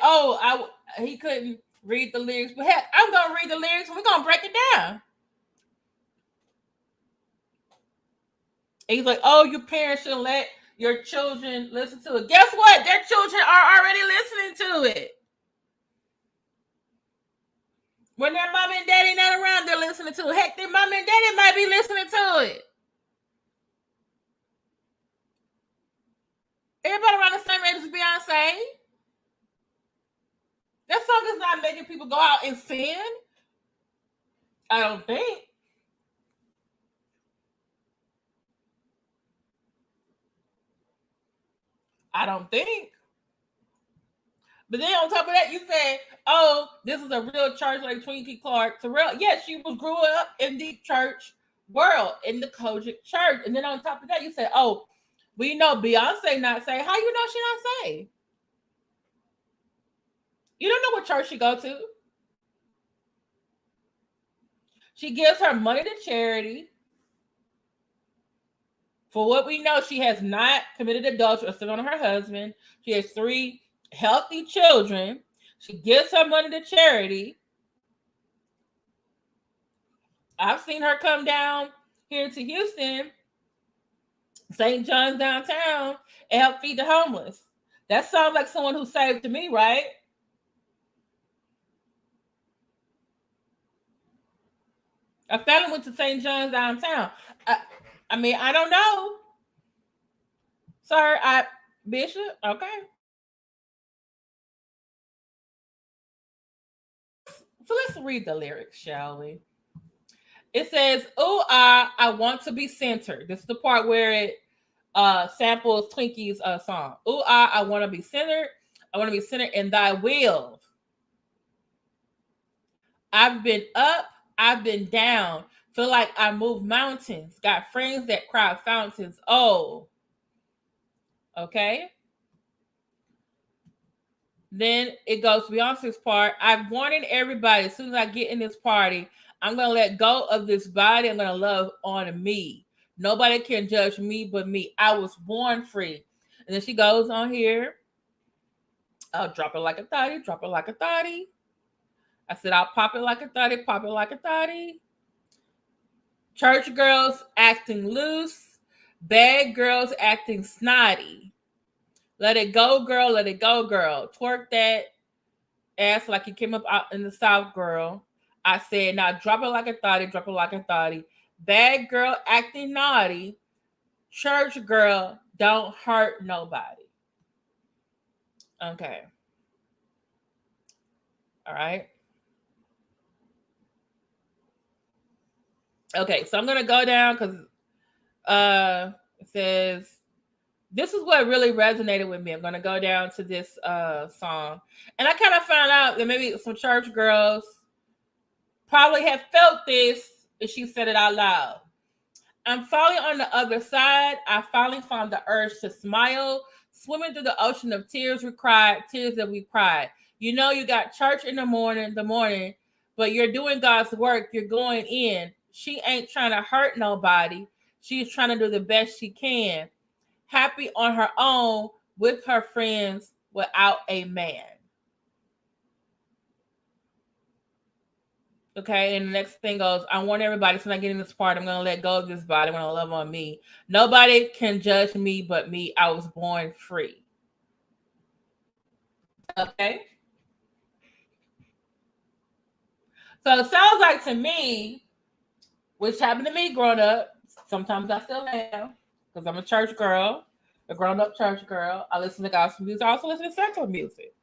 he couldn't read the lyrics. But heck, I'm going to read the lyrics and we're going to break it down. And he's like, oh, your parents shouldn't let your children listen to it. Guess what? Their children are already listening to it. When their mom and daddy not around, they're listening to it. Heck, their mom and daddy might be listening to it. Everybody around the same age as Beyonce. That song is not making people go out and sin. I don't think. But then on top of that, you said, oh, this is a real church like Twinkie Clark Rebuked. Yes, she grew up in the church world, in the Kojic church. And then on top of that, you said, oh, we know Beyonce not saved. How you know she not saved? You don't know what church she go to. She gives her money to charity For what we know, she has not committed adultery or stood on her husband. She has 3 healthy children. She gives her money to charity. I've seen her come down here to Houston, St. John's downtown, and help feed the homeless. That sounds like someone who saved to me, right? A family went to St. John's downtown. I mean, I don't know. Sir, Bishop, okay. So let's read the lyrics, shall we? It says, "Oh, I want to be centered." This is the part where it samples Twinkie's song. "Oh, I want to be centered. I want to be centered in thy will. I've been up, I've been down. Feel like I move mountains. Got friends that cry fountains. Oh, okay." Then it goes to Beyonce's part. "I've warned everybody, as soon as I get in this party, I'm going to let go of this body. I'm going to love on me. Nobody can judge me but me. I was born free." And then she goes on here. "I'll drop it like a thotty, drop it like a thotty." I said, "I'll pop it like a thotty, pop it like a thotty." Church girls acting loose. Bad girls acting snotty. Let it go, girl. Let it go, girl. Twerk that ass like you came up out in the South, girl. I said, now drop it like a thotty, drop it like a thotty. Bad girl acting naughty. Church girl, don't hurt nobody. Okay. All right. Okay, so I'm going to go down because it says, this is what really resonated with me. I'm going to go down to this song. And I kind of found out that maybe some church girls probably have felt this if she said it out loud. "I'm finally on the other side. I finally found the urge to smile. Swimming through the ocean of tears we cried, tears that we cried. You know you got church in the morning, but you're doing God's work. You're going in. She ain't trying to hurt nobody. She's trying to do the best she can. Happy on her own with her friends without a man." Okay, and the next thing goes, "I want everybody, so when I get in this part, I'm going to let go of this body. I'm going to love on me. Nobody can judge me but me. I was born free." Okay. So it sounds like to me, which happened to me growing up, sometimes I still am, because I'm a church girl, a grown-up church girl. I listen to gospel music. I also listen to secular music.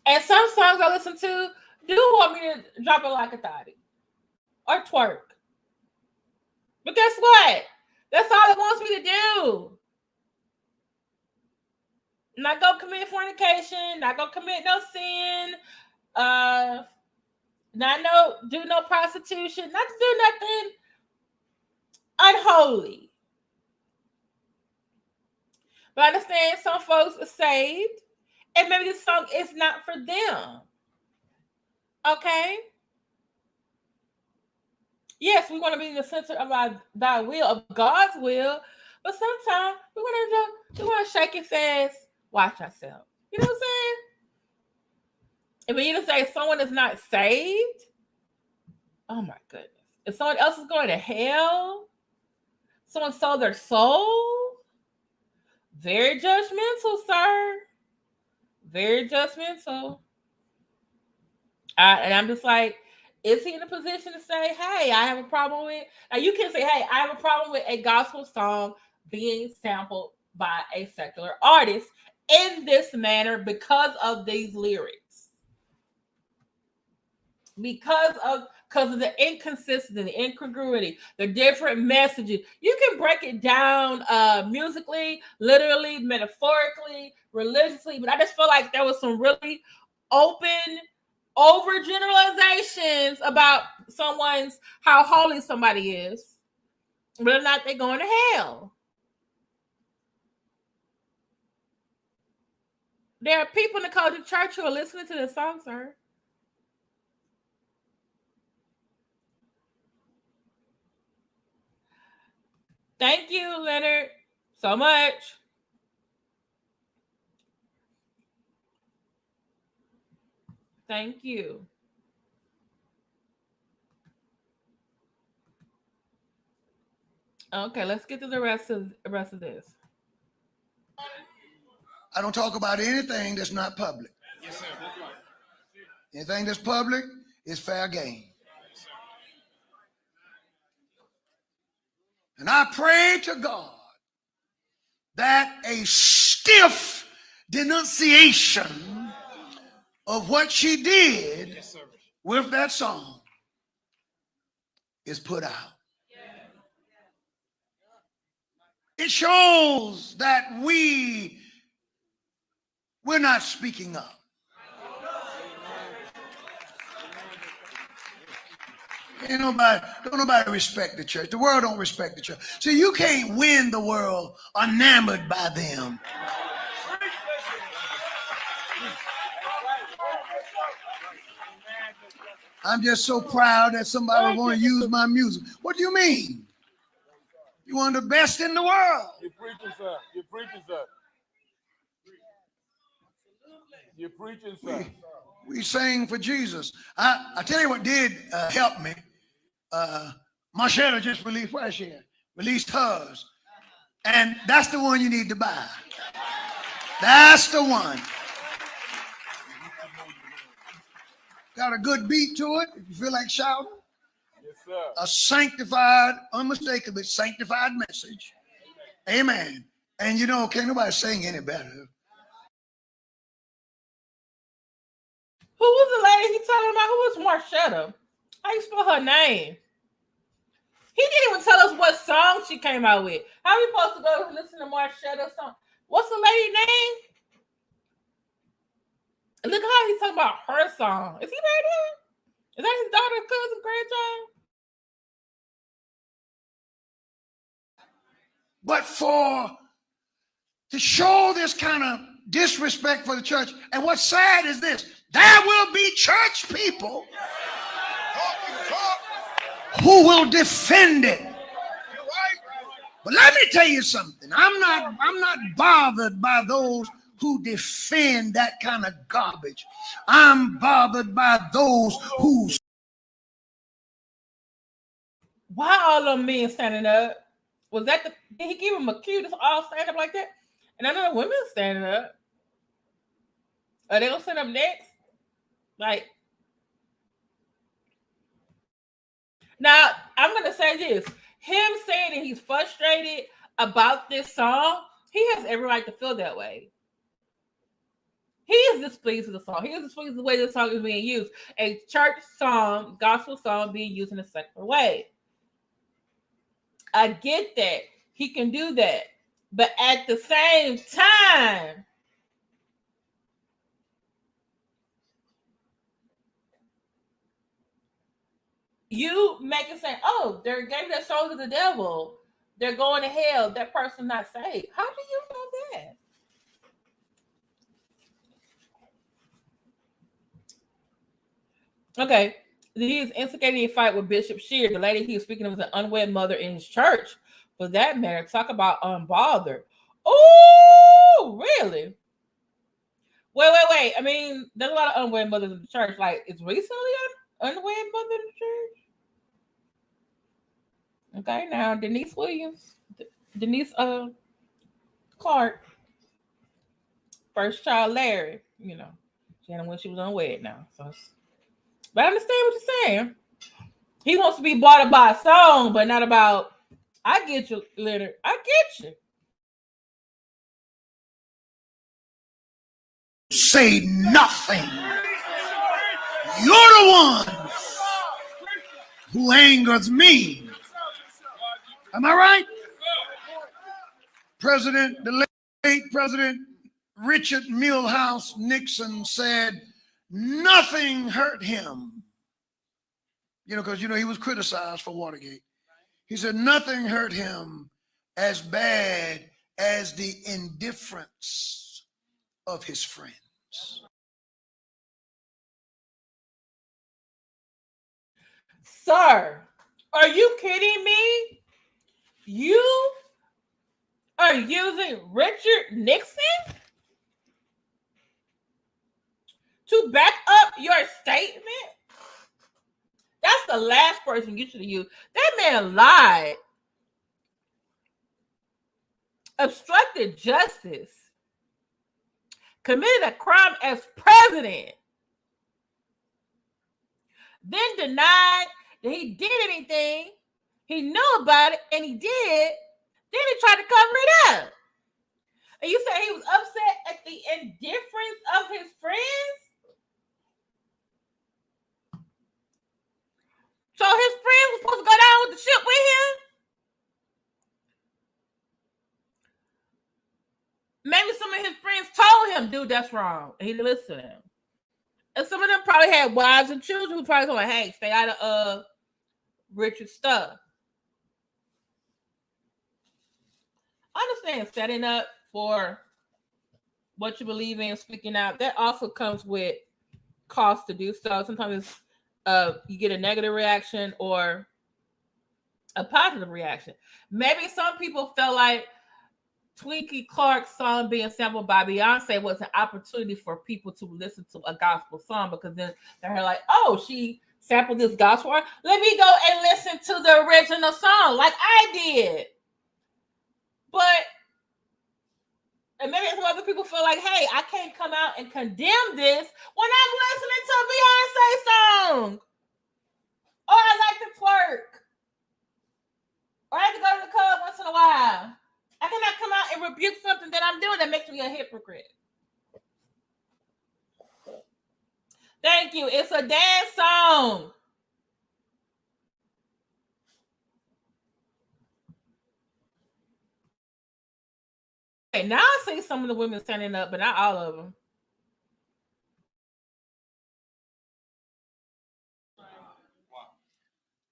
And some songs I listen to do want me to drop it like a thotty or twerk. But guess what? That's all it wants me to do. Not go commit fornication, not go commit no sin, do no prostitution, not to do nothing unholy. But I understand some folks are saved, and maybe this song is not for them. Okay? Yes, we want to be in the center of thy will, of God's will, but sometimes we want to shake it fast, watch ourselves. You know what I'm saying? And when you say someone is not saved, oh my goodness. If someone else is going to hell, someone sold their soul, very judgmental, sir. Very judgmental. And I'm just like, is he in a position to say, hey, I have a problem with? Now you can say, hey, I have a problem with a gospel song being sampled by a secular artist in this manner because of these lyrics. Because of the inconsistency, the incongruity, the different messages. You can break it down musically, literally, metaphorically, religiously, but I just feel like there was some really open overgeneralizations about how holy somebody is, whether or not they're going to hell. There are people in the Kojic church who are listening to this song, sir. Thank you, Leonard, so much. Thank you. Okay, let's get to the rest of this. I don't talk about anything that's not public. Anything that's public is fair game. And I pray to God that a stiff denunciation of what she did with that song is put out. It shows that we're not speaking up. Don't nobody respect the church. The world don't respect the church. So you can't win the world enamored by them. I'm just so proud that somebody want to use my music. What do you mean? You're one of the best in the world. You're preaching, sir. You're preaching, sir. You're preaching, sir. We sing for Jesus. I tell you what did help me. Marshall just released what she released hers, and that's the one you need to buy. That's the one. Got a good beat to it. If you feel like shouting. Yes, sir. A sanctified, unmistakably sanctified message. Amen. And you know, can't nobody sing any better. Who was the lady he talking about? Who was Marshetta? How you spell her name? He didn't even tell us what song she came out with. How are we supposed to go listen to Marshetta's song? What's the lady name? Look how he's talking about her song. Is he right here? Is that his daughter, cousin, grandchild? But to show this kind of disrespect for the church, and what's sad is this: there will be church people who will defend it. But let me tell you something. I'm not bothered by those who defend that kind of garbage. I'm bothered by those who. Why all of them men standing up? Was that did he give him a cue to all stand up like that? And I know the women standing up. Are they gonna stand up next? Like, now I'm gonna say this: him saying that he's frustrated about this song, he has every right to feel that way. He is displeased with the song. He is displeased with the way this song is being used. A church song, gospel song being used in a secular way. I get that. He can do that. But at the same time, you make it say, oh, they gave that song to the devil. They're going to hell. That person not saved. How do you know that? Okay. He is instigating a fight with Bishop Shear. The lady he was speaking of was an unwed mother in his church. For that matter, talk about unbothered. Oh, really? Wait. I mean, there's a lot of unwed mothers in the church. Like, is recently an unwed mother in the church? Okay, now Denise Williams, Denise Clark, first child Larry, you know, she had him when she was unwed now. So, but I understand what you're saying. He wants to be bought by a song, but not about. I get you, Leonard. I get you. Say nothing. You're the one who angers me. Am I right? The late President Richard Milhous Nixon said nothing hurt him. Because he was criticized for Watergate. He said nothing hurt him as bad as the indifference of his friends. Sir, are you kidding me? You are using Richard Nixon to back up your statement? That's the last person you should have used. That man lied, obstructed justice, committed a crime as president, then denied that he did anything. He knew about it and he did. Then he tried to cover it up. And you say he was upset at the indifference of his friends? So his friends were supposed to go down with the ship with him? Maybe some of his friends told him, dude, that's wrong. And he didn't listen to them. And some of them probably had wives and children who probably told him, hey, stay out of Richard's stuff. I understand setting up for what you believe in, speaking out. That also comes with cost to do so. Sometimes you get a negative reaction or a positive reaction. Maybe some people felt like Twinkie Clark's song being sampled by Beyoncé was an opportunity for people to listen to a gospel song, because then they're like, oh, she sampled this gospel. Let me go and listen to the original song like I did. But, and maybe some other people feel like, hey, I can't come out and condemn this when I'm listening to a Beyonce song. Or I like to twerk. Or I like to go to the club once in a while. I cannot come out and rebuke something that I'm doing that makes me a hypocrite. Thank you. It's a dance song. Okay, now I see some of the women standing up, but not all of them.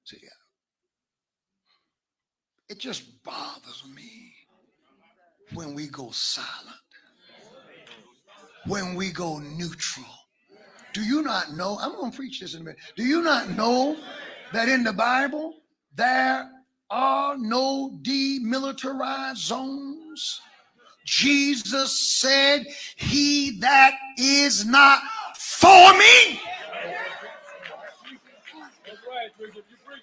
See, it just bothers me when we go silent, when we go neutral. Do you not know? I'm going to preach this in a minute. Do you not know that in the Bible there are no demilitarized zones? Jesus said, he that is not for me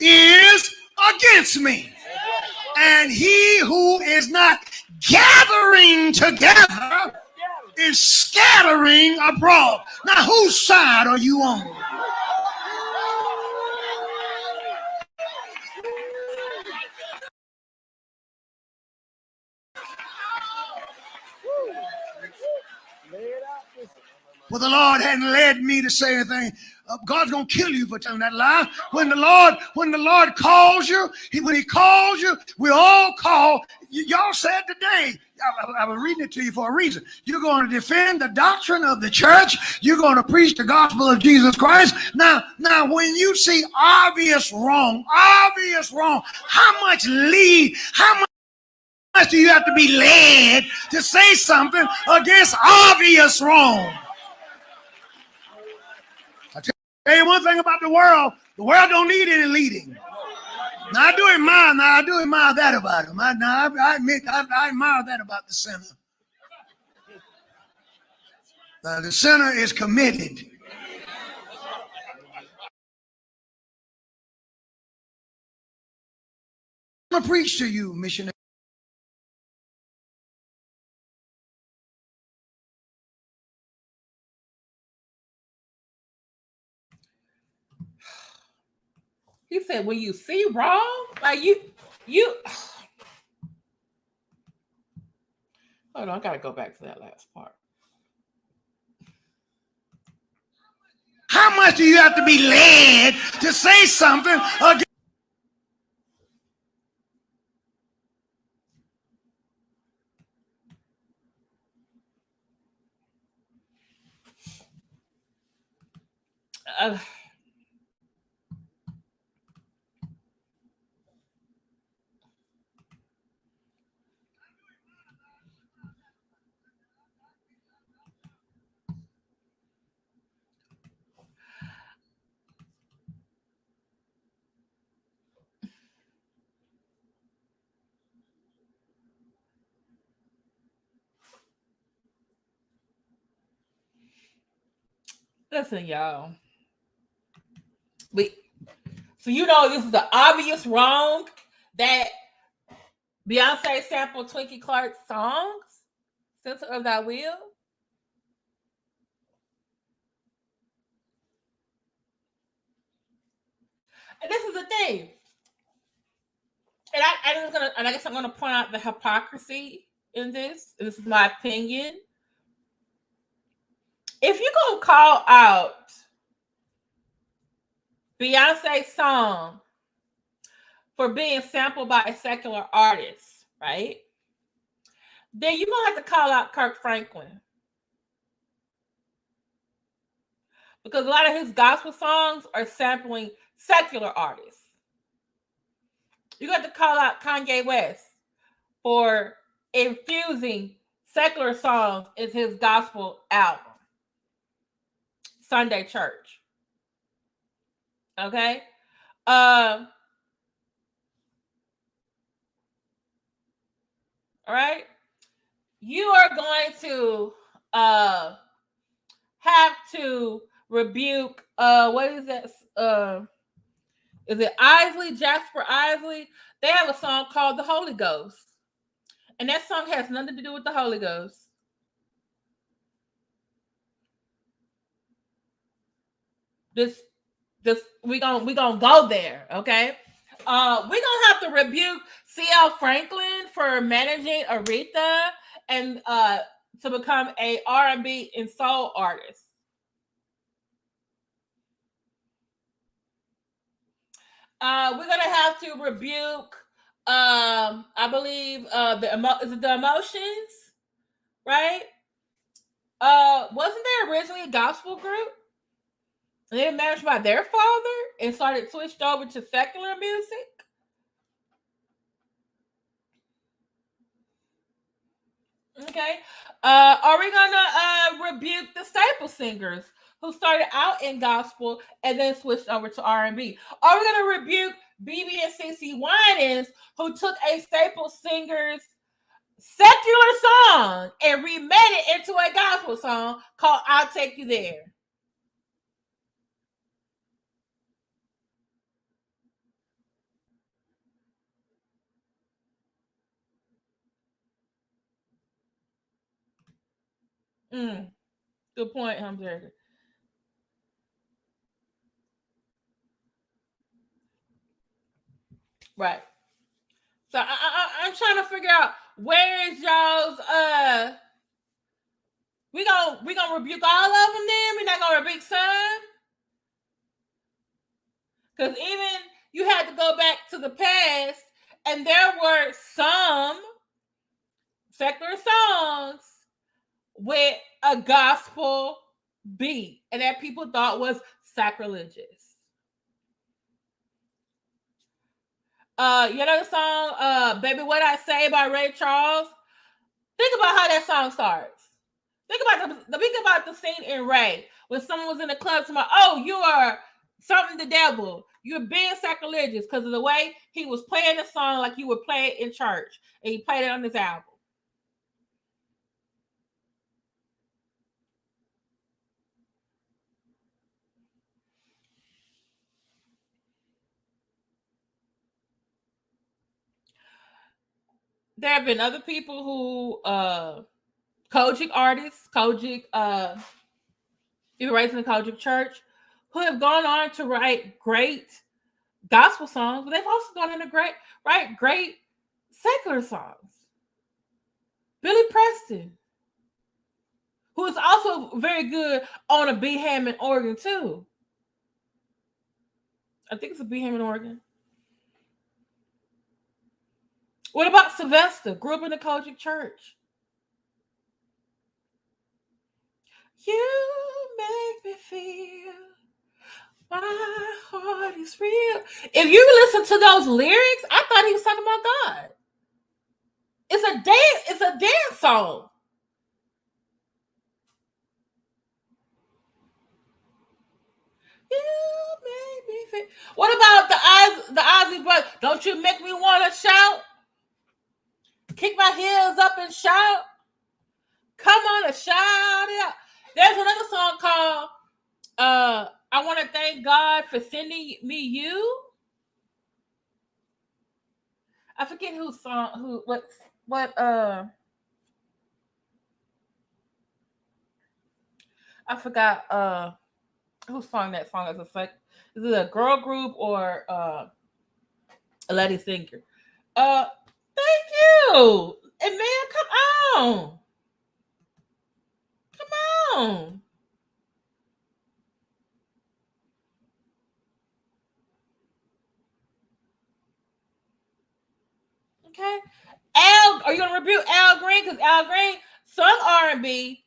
is against me. And he who is not gathering together is scattering abroad. Now, whose side are you on? Well, the Lord hadn't led me to say anything. God's gonna kill you for telling that lie. When the Lord calls you, when He calls you, we all call. Y'all said today, I was reading it to you for a reason. You're going to defend the doctrine of the church. You're going to preach the gospel of Jesus Christ. Now, when you see obvious wrong, how much do you have to be led to say something against obvious wrong? I tell you one thing about the world don't need any leading. Now I do admire that about him. I admit I admire that about the sinner. The sinner is committed. I'm going to preach to you, missionary. He said, when you see wrong, like you. Hold on, I gotta go back to that last part. How much do you have to be led to say something against? Listen, y'all. So you know this is the obvious wrong that Beyonce sampled Twinkie Clark's songs, Center of Thy Will. And this is the thing. And I guess I'm gonna point out the hypocrisy in this. This is my opinion. If you're gonna call out Beyonce's song for being sampled by a secular artist, right? Then you're gonna have to call out Kirk Franklin. Because a lot of his gospel songs are sampling secular artists. You got to call out Kanye West for infusing secular songs into his gospel album, Sunday Church. Okay? All right? You are going to have to rebuke what is that? Is it Isley, Jasper Isley? They have a song called The Holy Ghost. And that song has nothing to do with the Holy Ghost. We gonna go there, okay? We gonna have to rebuke C.L. Franklin for managing Aretha and to become a R&B and soul artist. We're gonna have to rebuke I believe is it the Emotions, right? Wasn't there originally a gospel group? And they were managed by their father and switched over to secular music. Okay. Are we gonna rebuke the Staple Singers who started out in gospel and then switched over to R&B? Are we gonna rebuke BB and CC Winans who took a Staple Singers secular song and remade it into a gospel song called "I'll Take You There"? Good point, Humberger. Right. So I'm trying to figure out where is y'all's we gonna rebuke all of them then? We're not gonna rebuke some? Because even you had to go back to the past and there were some secular songs with a gospel beat and that people thought was sacrilegious. You know the song Baby What I Say by Ray Charles? Think about how that song starts. Think about the scene in Ray when someone was in the club talking about, oh, you are something the devil. You're being sacrilegious because of the way he was playing the song like you would play it in church. And he played it on his album. There have been other people who Kojic artists, Kojic even raised in the Kojic church, who have gone on to write great gospel songs, but they've also gone on to write great secular songs. Billy Preston, who is also very good on a B Hammond organ too. I think it's a B Hammond organ. What about Sylvester? Grew up in the Kojic church. You make me feel my heart is real. If you listen to those lyrics, I thought he was talking about God. It's a dance song. You make me feel. What about the Ozzy Brothers? Don't you make me want to shout? Kick my heels up and shout. Come on and shout it out. There's another song called I want to thank God for sending me you. I forget whose song, what, I forgot, who sung that song as a sec. Is it a girl group or a lady singer? Thank you. And man, come on. Come on. Okay. Al, are you gonna rebuke Al Green? Because Al Green sung R&B,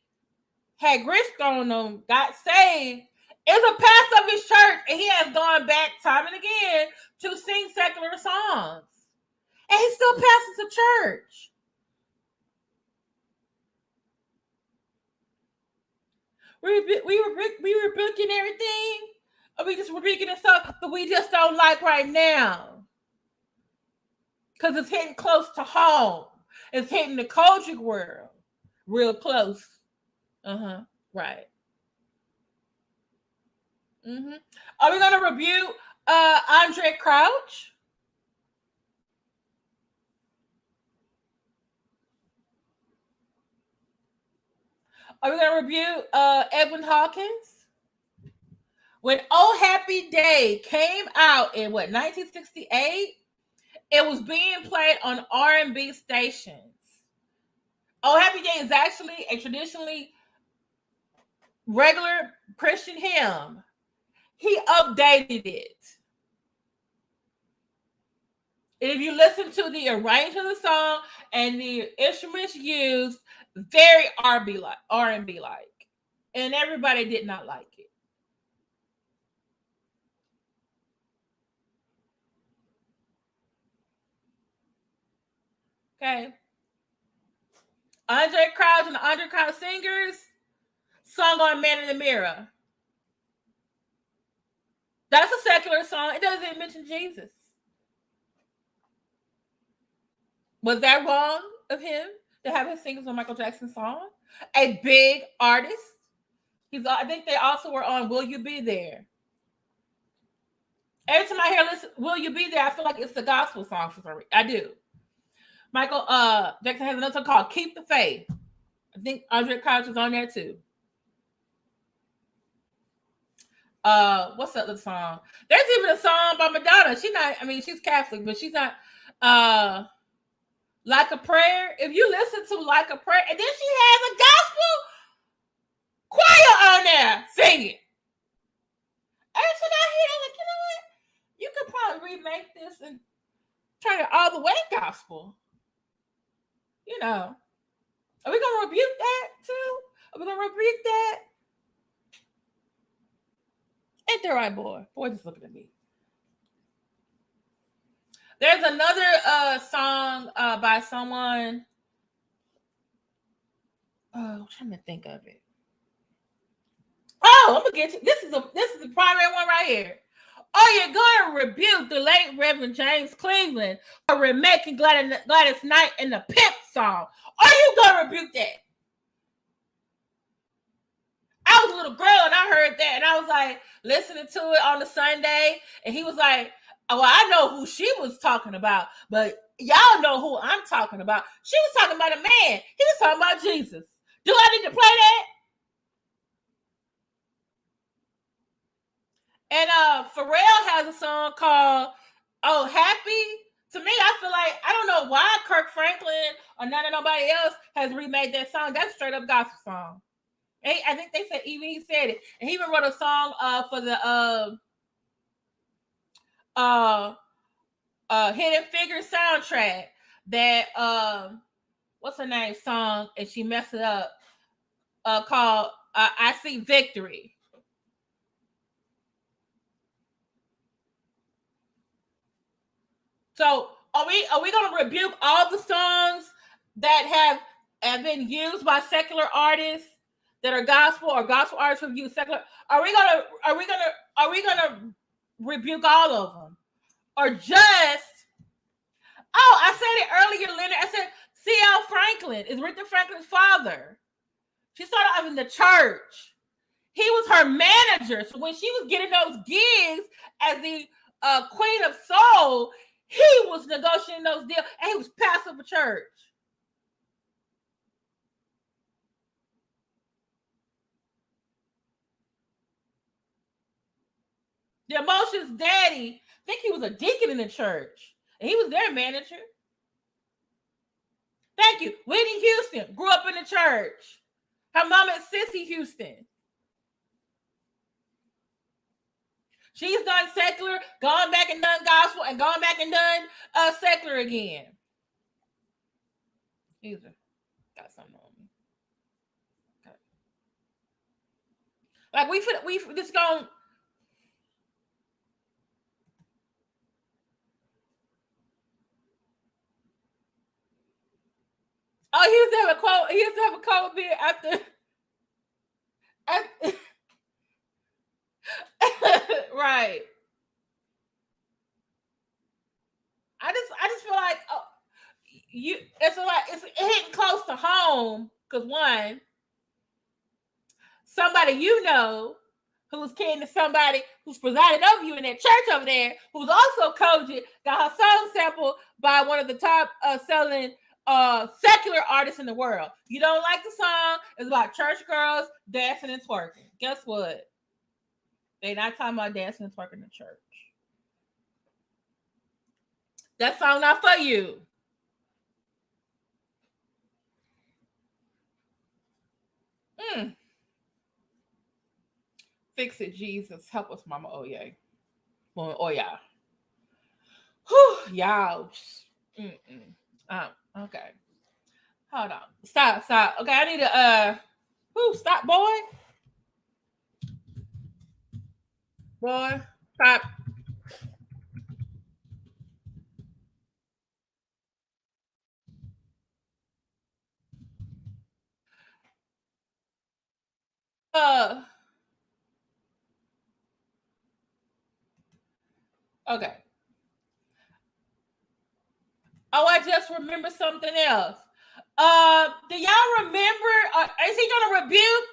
had grits thrown on him, got saved, is a pastor of his church, and he has gone back time and again to sing secular songs. And he still pastors a church. We rebuking everything, or we just rebuking the stuff that we just don't like right now. Because it's hitting close to home. It's hitting the culture world real close. Right. Are we going to rebuke Andre Crouch? Are we going to rebuke Edwin Hawkins? When Oh Happy Day came out in 1968, it was being played on R&B stations. Oh Happy Day is actually a traditionally regular Christian hymn. He updated it. If you listen to the arrangement of the song and the instruments used, very R&B like, and everybody did not like it. Okay. Andre Crouch and the Andre Crouch Singers sung on Man in the Mirror. That's a secular song. It doesn't even mention Jesus. Was that wrong of him to have his singers on Michael Jackson's song? A big artist. I think they also were on Will You Be There. Every time I hear "Listen, Will You Be There," I feel like it's the gospel song for some reason. I do. Michael Jackson has another song called "Keep the Faith." I think Andre Crouch was on there too. What's that other song? There's even a song by Madonna. She's Catholic, but she's not Like a Prayer. If you listen to Like a Prayer, and then she has a gospel choir on there singing. Every time I hear it, I'm like, you know what? You could probably remake this and turn it all the way gospel. You know. Are we gonna rebuke that too? Are we gonna rebuke that? Ain't that right, boy? Boy, just looking at me. There's another song by someone. Oh, I'm trying to think of it. Oh, I'm gonna get you. This is the primary one right here. Oh, you're gonna rebuke the late Reverend James Cleveland for remaking Gladys Knight in the Pimp song. Are you gonna rebuke that? I was a little girl and I heard that and I was like listening to it on the Sunday, and he was like, "Oh, well, I know who she was talking about, but y'all know who I'm talking about." She was talking about a man. He was talking about Jesus. Do I need to play that? And Pharrell has a song called "Oh Happy." To me, I feel like I don't know why Kirk Franklin or nobody else has remade that song. That's a straight up gospel song. And I think they said even he said it, and he even wrote a song for the Hidden Figures soundtrack. That what's her name song, and she messed it up. Called "I See Victory." So are we gonna rebuke all the songs that have been used by secular artists that are gospel, or gospel artists who use secular? Are we gonna rebuke all of them, or just? Oh, I said it earlier, Leonard. I said C.L. Franklin is Aretha Franklin's father. She started off in the church, He was her manager. So when she was getting those gigs as the queen of soul, he was negotiating those deals, and he was pastor of a church. The Emotions daddy, I think he was a deacon in the church, and he was their manager. Thank you. Whitney Houston grew up in the church. Her mom is Sissy Houston. She's done secular, gone back and done gospel, and gone back and done secular again. He's got something on me. Okay. Like we just gonna. Oh, he used to have a quote. He used to have a quote beer after right. I just feel like it's hitting close to home because one, somebody you know who's kin to somebody who's presided over you in that church over there, who's also coaching, got her song sampled by one of the top selling secular artists in the world. You don't like the song? It's about church girls dancing and twerking. Guess what? They're not talking about dancing and twerking in church. That song not for you. Fix it, Jesus. Help us, Mama Oye. Mama Oya. Whew, y'all. Okay. Hold on. Stop. Okay, I need to stop, boy. Boy, stop. Okay. Oh, I just remember something else. Do y'all remember? Is he gonna rebuke?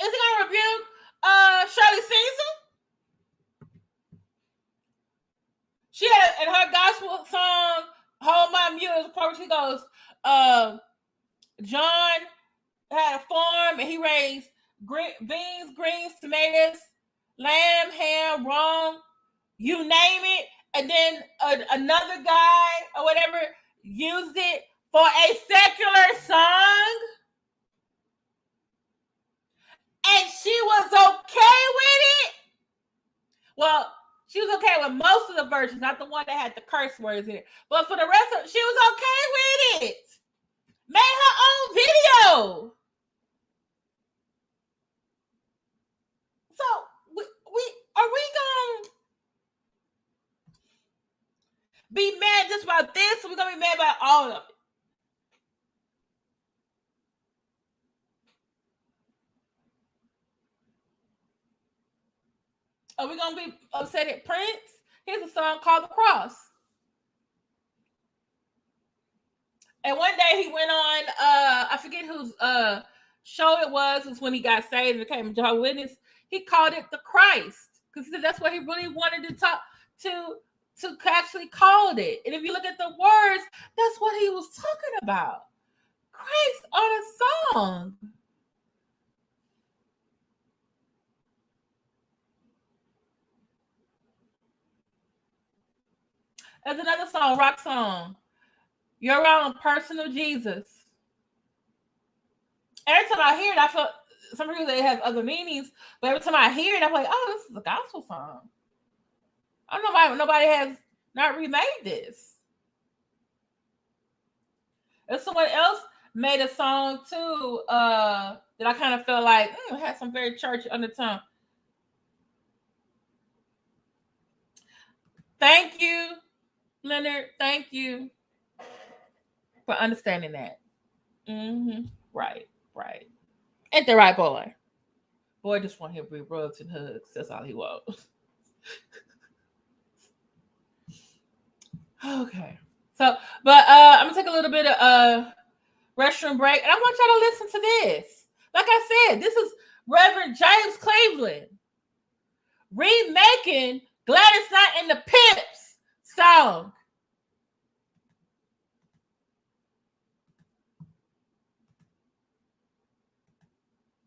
Is he gonna rebuke? Shirley Caesar? She had in her gospel song, "Hold My Mule," part she goes, John had a farm and he raised beans, greens, tomatoes, lamb, ham, wrong, you name it. And then another guy or whatever used it for a secular song. And she was okay with it. Well, she was okay with most of the versions, not the one that had the curse words in it. But for the rest of it, she was okay with it. Made her own video. So are we gonna be mad just about this? Or we're gonna be mad about all of it? Are we gonna be upset at Prince? Here's a song called "The Cross." And one day he went on, I forget whose show it was when he got saved and became a Jehovah's Witness. He called it the Christ because he said that's what he really wanted to talk to actually called it. And if you look at the words, that's what he was talking about. Christ on a song. There's another song, rock song. Your own personal Jesus. Every time I hear it, I feel some people say it has other meanings, but every time I hear it, I'm like, oh, this is a gospel song. I don't know why nobody has not remade this. If someone else made a song too, that I kind of felt like it had some very churchy undertone. Thank you, Leonard. Thank you for understanding that. Mm-hmm. Right. Ain't that right, boy? Boy just want to hear rubs and hugs. That's all he wants. Okay. So, but I'm gonna take a little bit of restroom break. And I want y'all to listen to this. Like I said, this is Reverend James Cleveland remaking Gladys Knight and the Pips song.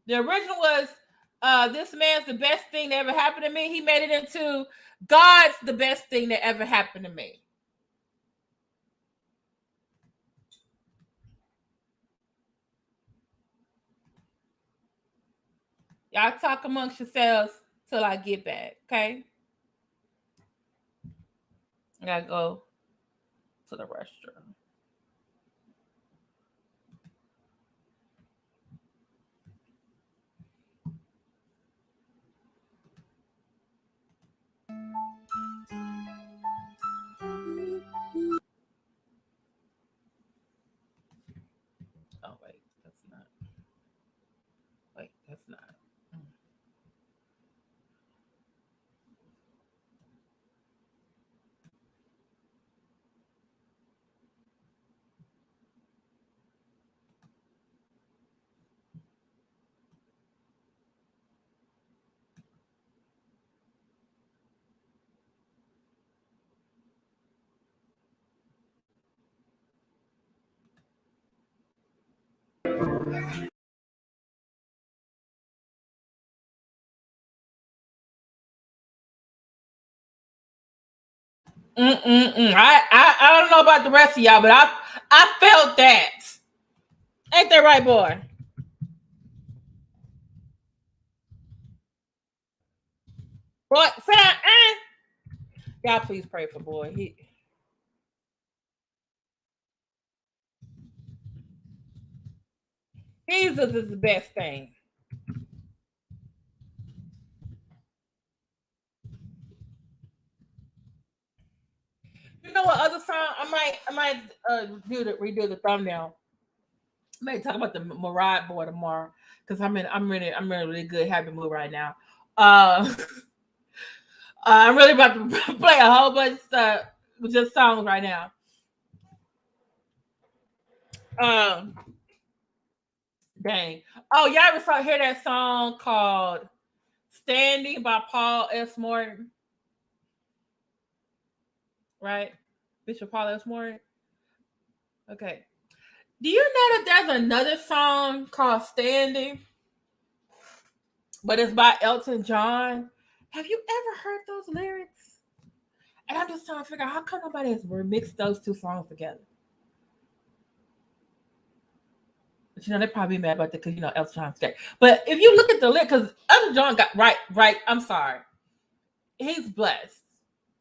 The original was this man's the best thing that ever happened to me. He made it into God's the best thing that ever happened to me. Y'all talk amongst yourselves till I get back, okay? I gotta go to the restroom. Oh, wait, that's not. Wait, that's not. I don't know about the rest of y'all, but I felt that. Ain't that right, boy? Boy, sit down. Y'all please pray for boy. Jesus is the best thing. You know what other song I might redo the thumbnail. I may talk about the Murad boy tomorrow because I'm in a really good happy mood right now. I'm really about to play a whole bunch of stuff, just songs right now. Dang. Oh, y'all ever hear that song called "Standing" by Paul S. Morton? Right, Bishop Paul S. Morton. Okay. Do you know that there's another song called "Standing"? But it's by Elton John. Have you ever heard those lyrics? And I'm just trying to figure out how come nobody has remixed those two songs together. But they're probably mad about that because Elton John's gay. But if you look at the lyrics, because Elton John got right. I'm sorry, he's blessed.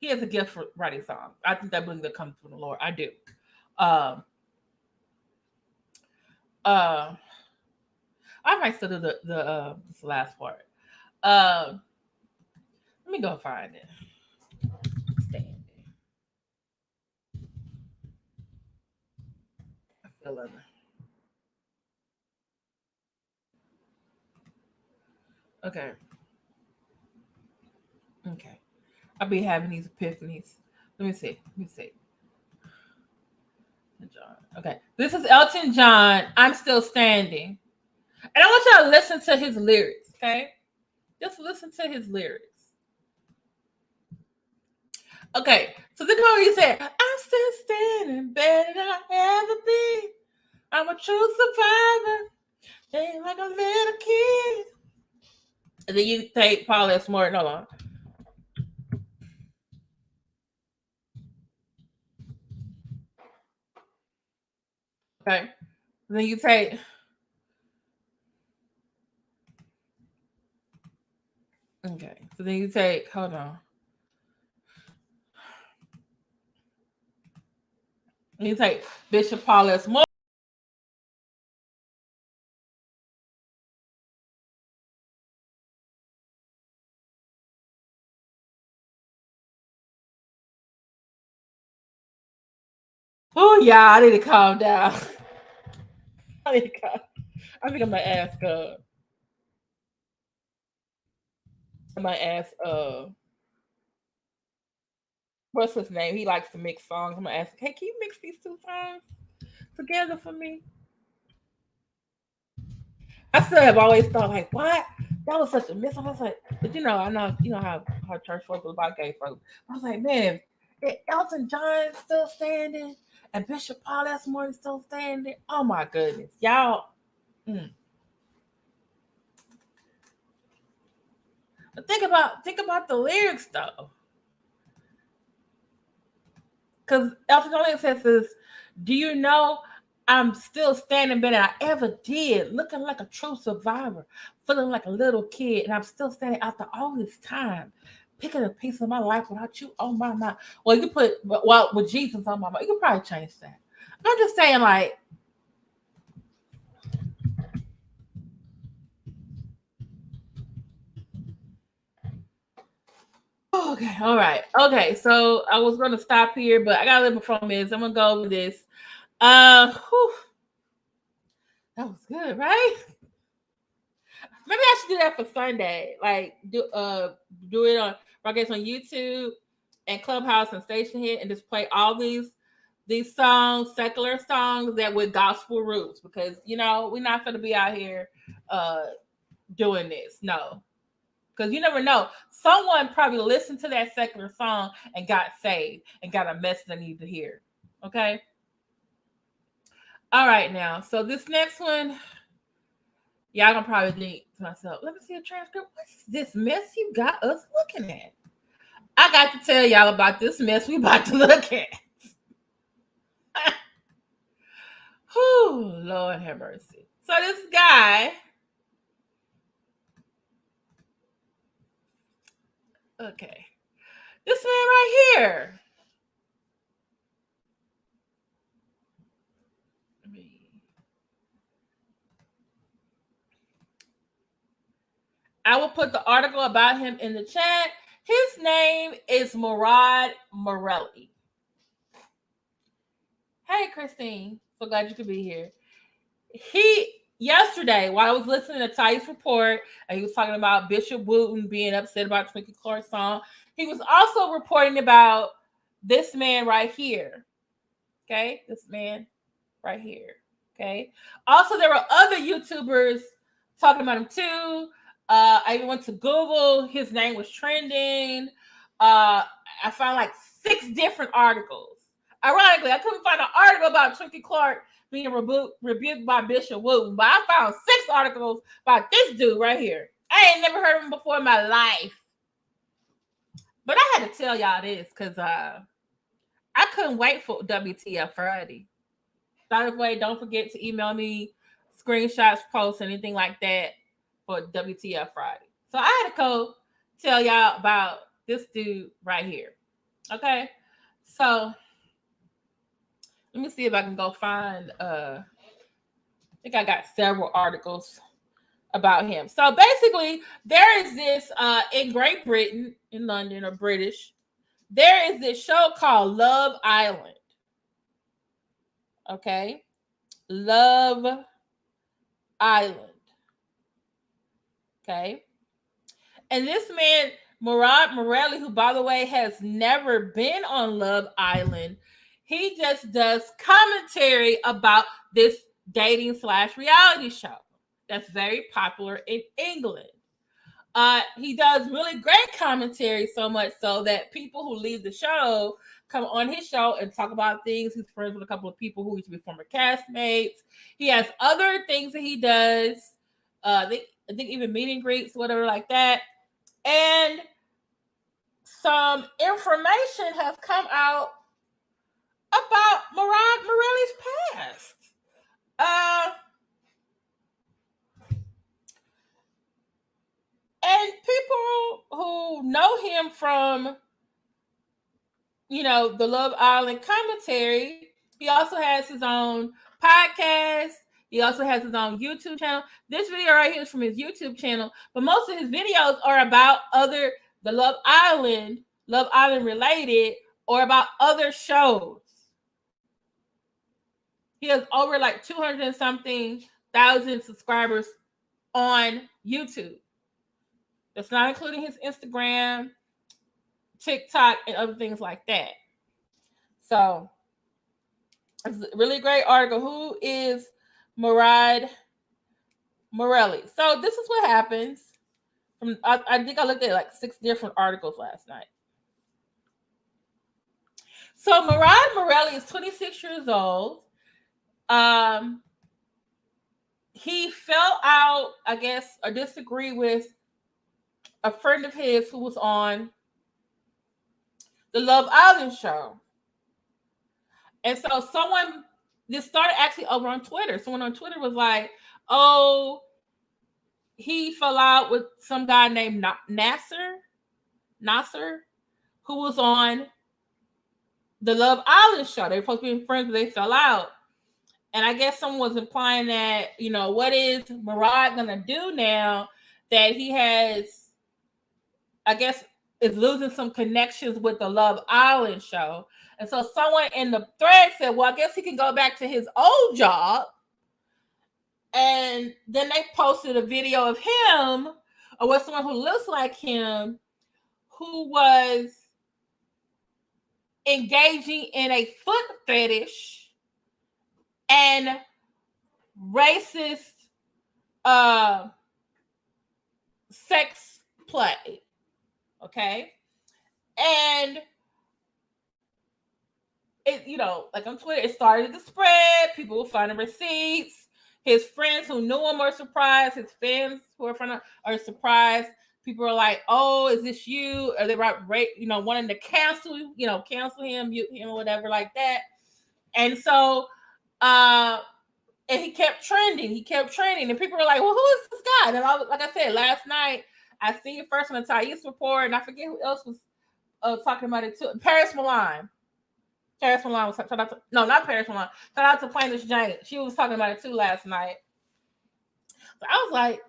He has a gift for writing songs. I think that that comes from the Lord. I do. I might still do the this last part. Let me go find it. Standing. I feel it. Okay. Okay. I'll be having these epiphanies. Let me see. John. Okay. This is Elton John. I'm still standing. And I want y'all to listen to his lyrics, okay? Just listen to his lyrics. Okay. So this is what he said. I'm still standing better than I ever be. I'm a true survivor. Ain't like a little kid. And then you take Paul S. Morton. Hold on. Okay. And then you take okay. So then you take hold on. And you take Bishop Paul S. Morton. Oh yeah, I need to calm down. I think I'm gonna ask what's his name? He likes to mix songs. I'm gonna ask, hey, can you mix these two songs together for me? I still have always thought like, what? That was such a miss. I was like, but I know, how church folks feel about gay folks. I was like, man, is Elton John still standing and Bishop Paul Esmore is still standing. Oh my goodness, y'all. Mm. But think about the lyrics though, because Elton John says this. Do you know I'm still standing better than I ever did, looking like a true survivor, feeling like a little kid, and I'm still standing after all this time, picking a piece of my life without you on my mind. Well, you can put with Jesus on my mind. You can probably change that. I'm just saying, like, okay, all right, okay. So I was gonna stop here, but I got a little minutes. I'm gonna go over this. Whew, that was good, right? Maybe I should do that for Sunday. Like do it on broadcast on YouTube and Clubhouse and Station Hit and just play all these songs, secular songs that with gospel roots, because we're not gonna be out here doing this. No. Because you never know. Someone probably listened to that secular song and got saved and got a message they need to hear. Okay. All right now. So this next one. Y'all gonna probably think to myself, let me see a transcript. What is this mess you got us looking at? I got to tell y'all about this mess we about to look at. Whew, Lord have mercy. So this guy, okay, this man right here. I will put the article about him in the chat. His name is Morad Morelli. Hey, Christine. So glad you could be here. Yesterday, while I was listening to Ty's report, and he was talking about Bishop Wooten being upset about Twinkie Clark's song, he was also reporting about this man right here. Okay? This man right here. Okay? Also, there were other YouTubers talking about him too. I even went to Google. His name was trending. I found like 6 different articles. Ironically, I couldn't find an article about Twinkie Clark being rebuked by Bishop Wooten, but I found 6 articles about this dude right here. I ain't never heard of him before in my life. But I had to tell y'all this because I couldn't wait for WTF Friday. By the way, don't forget to email me screenshots, posts, anything like that for WTF Friday. So I had to go tell y'all about this dude right here. Okay? So let me see if I can go find I think I got several articles about him. So basically, there is this in Great Britain, in London or British, there is this show called Love Island. Okay? Love Island. Okay? And this man, Murad Merali, who by the way has never been on Love Island, he just does commentary about this dating/reality show that's very popular in England. He does really great commentary, so much so that people who leave the show come on his show and talk about things. He's friends with a couple of people who used to be former castmates. He has other things that he does. I think even meet and greets, whatever like that. And some information has come out about Morad Morelli's past. And people who know him from, the Love Island commentary, he also has his own podcast. He also has his own YouTube channel. This video right here is from his YouTube channel, but most of his videos are about the Love Island related, or about other shows. He has over like 200 and something thousand subscribers on YouTube. That's not including his Instagram, TikTok, and other things like that. So it's a really great article. Who is Morad Morelli. So this is what happens. I think I looked at like 6 different articles last night. So Murad Merali is 26 years old. He fell out, I guess, or disagreed with a friend of his who was on the Love Island show. And so this started actually over on Twitter. Someone on Twitter was like, oh, he fell out with some guy named Nasser, who was on the Love Island show. They were supposed to be friends, but they fell out. And I guess someone was implying that, what is Murad going to do now that he has, I guess, is losing some connections with the Love Island show. And so someone in the thread said, well, I guess he can go back to his old job. And then they posted a video of him, or with someone who looks like him, who was engaging in a foot fetish and racist sex play. Okay. And it, like on Twitter, it started to spread. People were finding receipts. His friends who knew him are surprised. His fans who are surprised. People are like, "Oh, is this you?" Or they wanting to cancel him, mute him, or whatever like that. And so, and he kept trending. And people were like, "Well, who is this guy?" And like I said last night, I seen it first on the Thais report, and I forget who else was talking about it too. Paris Milan was shout out to, no, not Paris Milan. Shout out to Plaintiff Jane. She was talking about it too last night. So I was like,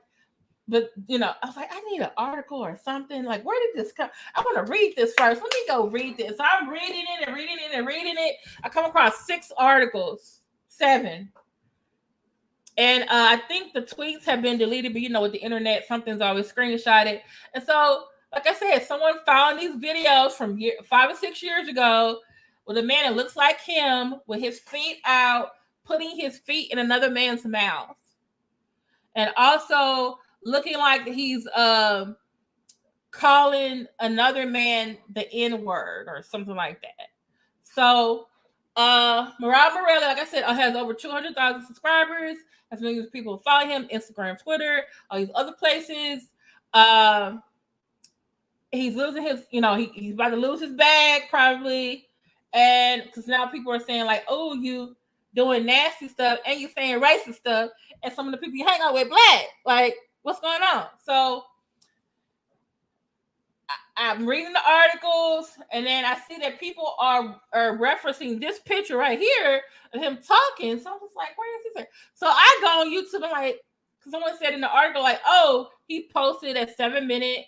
I need an article or something. Like, where did this come? I want to read this first. Let me go read this. So I'm reading it. I come across 6 articles, 7. And I think the tweets have been deleted, but with the internet, something's always screenshotted. And so, like I said, someone found these videos from 5 or 6 years ago with a man that looks like him with his feet out, putting his feet in another man's mouth. And also looking like he's calling another man the N-word or something like that. So Morad Morelli, like I said, has over 200,000 subscribers. That's millions of people follow him, Instagram, Twitter, all these other places. He's losing his, he's about to lose his bag probably. And because now people are saying like, oh, you doing nasty stuff and you saying racist stuff, and some of the people you hang out with black. Like, what's going on? So I'm reading the articles, and then I see that people are referencing this picture right here of him talking. So I'm just like, where is this at? So I go on YouTube and like, because someone said in the article, like, oh, he posted a 7-minute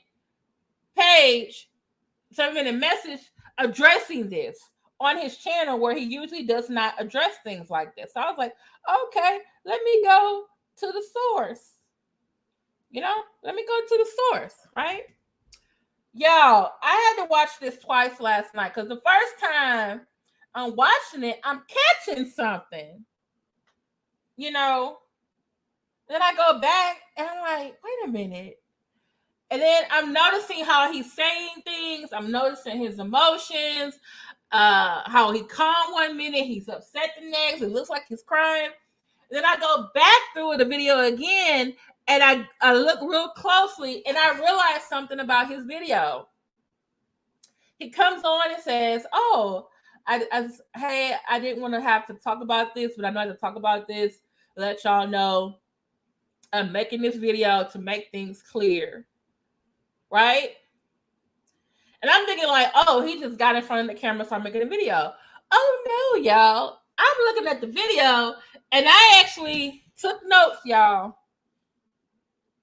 message addressing this on his channel where he usually does not address things like this. So I was like, okay, let me go to the source. Let me go to the source, right? Y'all, I had to watch this twice last night because the first time I'm watching it, I'm catching something. Then I go back and I'm like, wait a minute. And then I'm noticing how he's saying things. I'm noticing his emotions, how he calm one minute, he's upset the next. It looks like he's crying. And then I go back through the video again, and I look real closely, and I realize something about his video. He comes on and says, oh, hey, I didn't want to have to talk about this, but I know I have to talk about this. Let y'all know I'm making this video to make things clear. Right? And I'm thinking like, oh, he just got in front of the camera, started making a video. Oh no, y'all. I'm looking at the video and I actually took notes, y'all.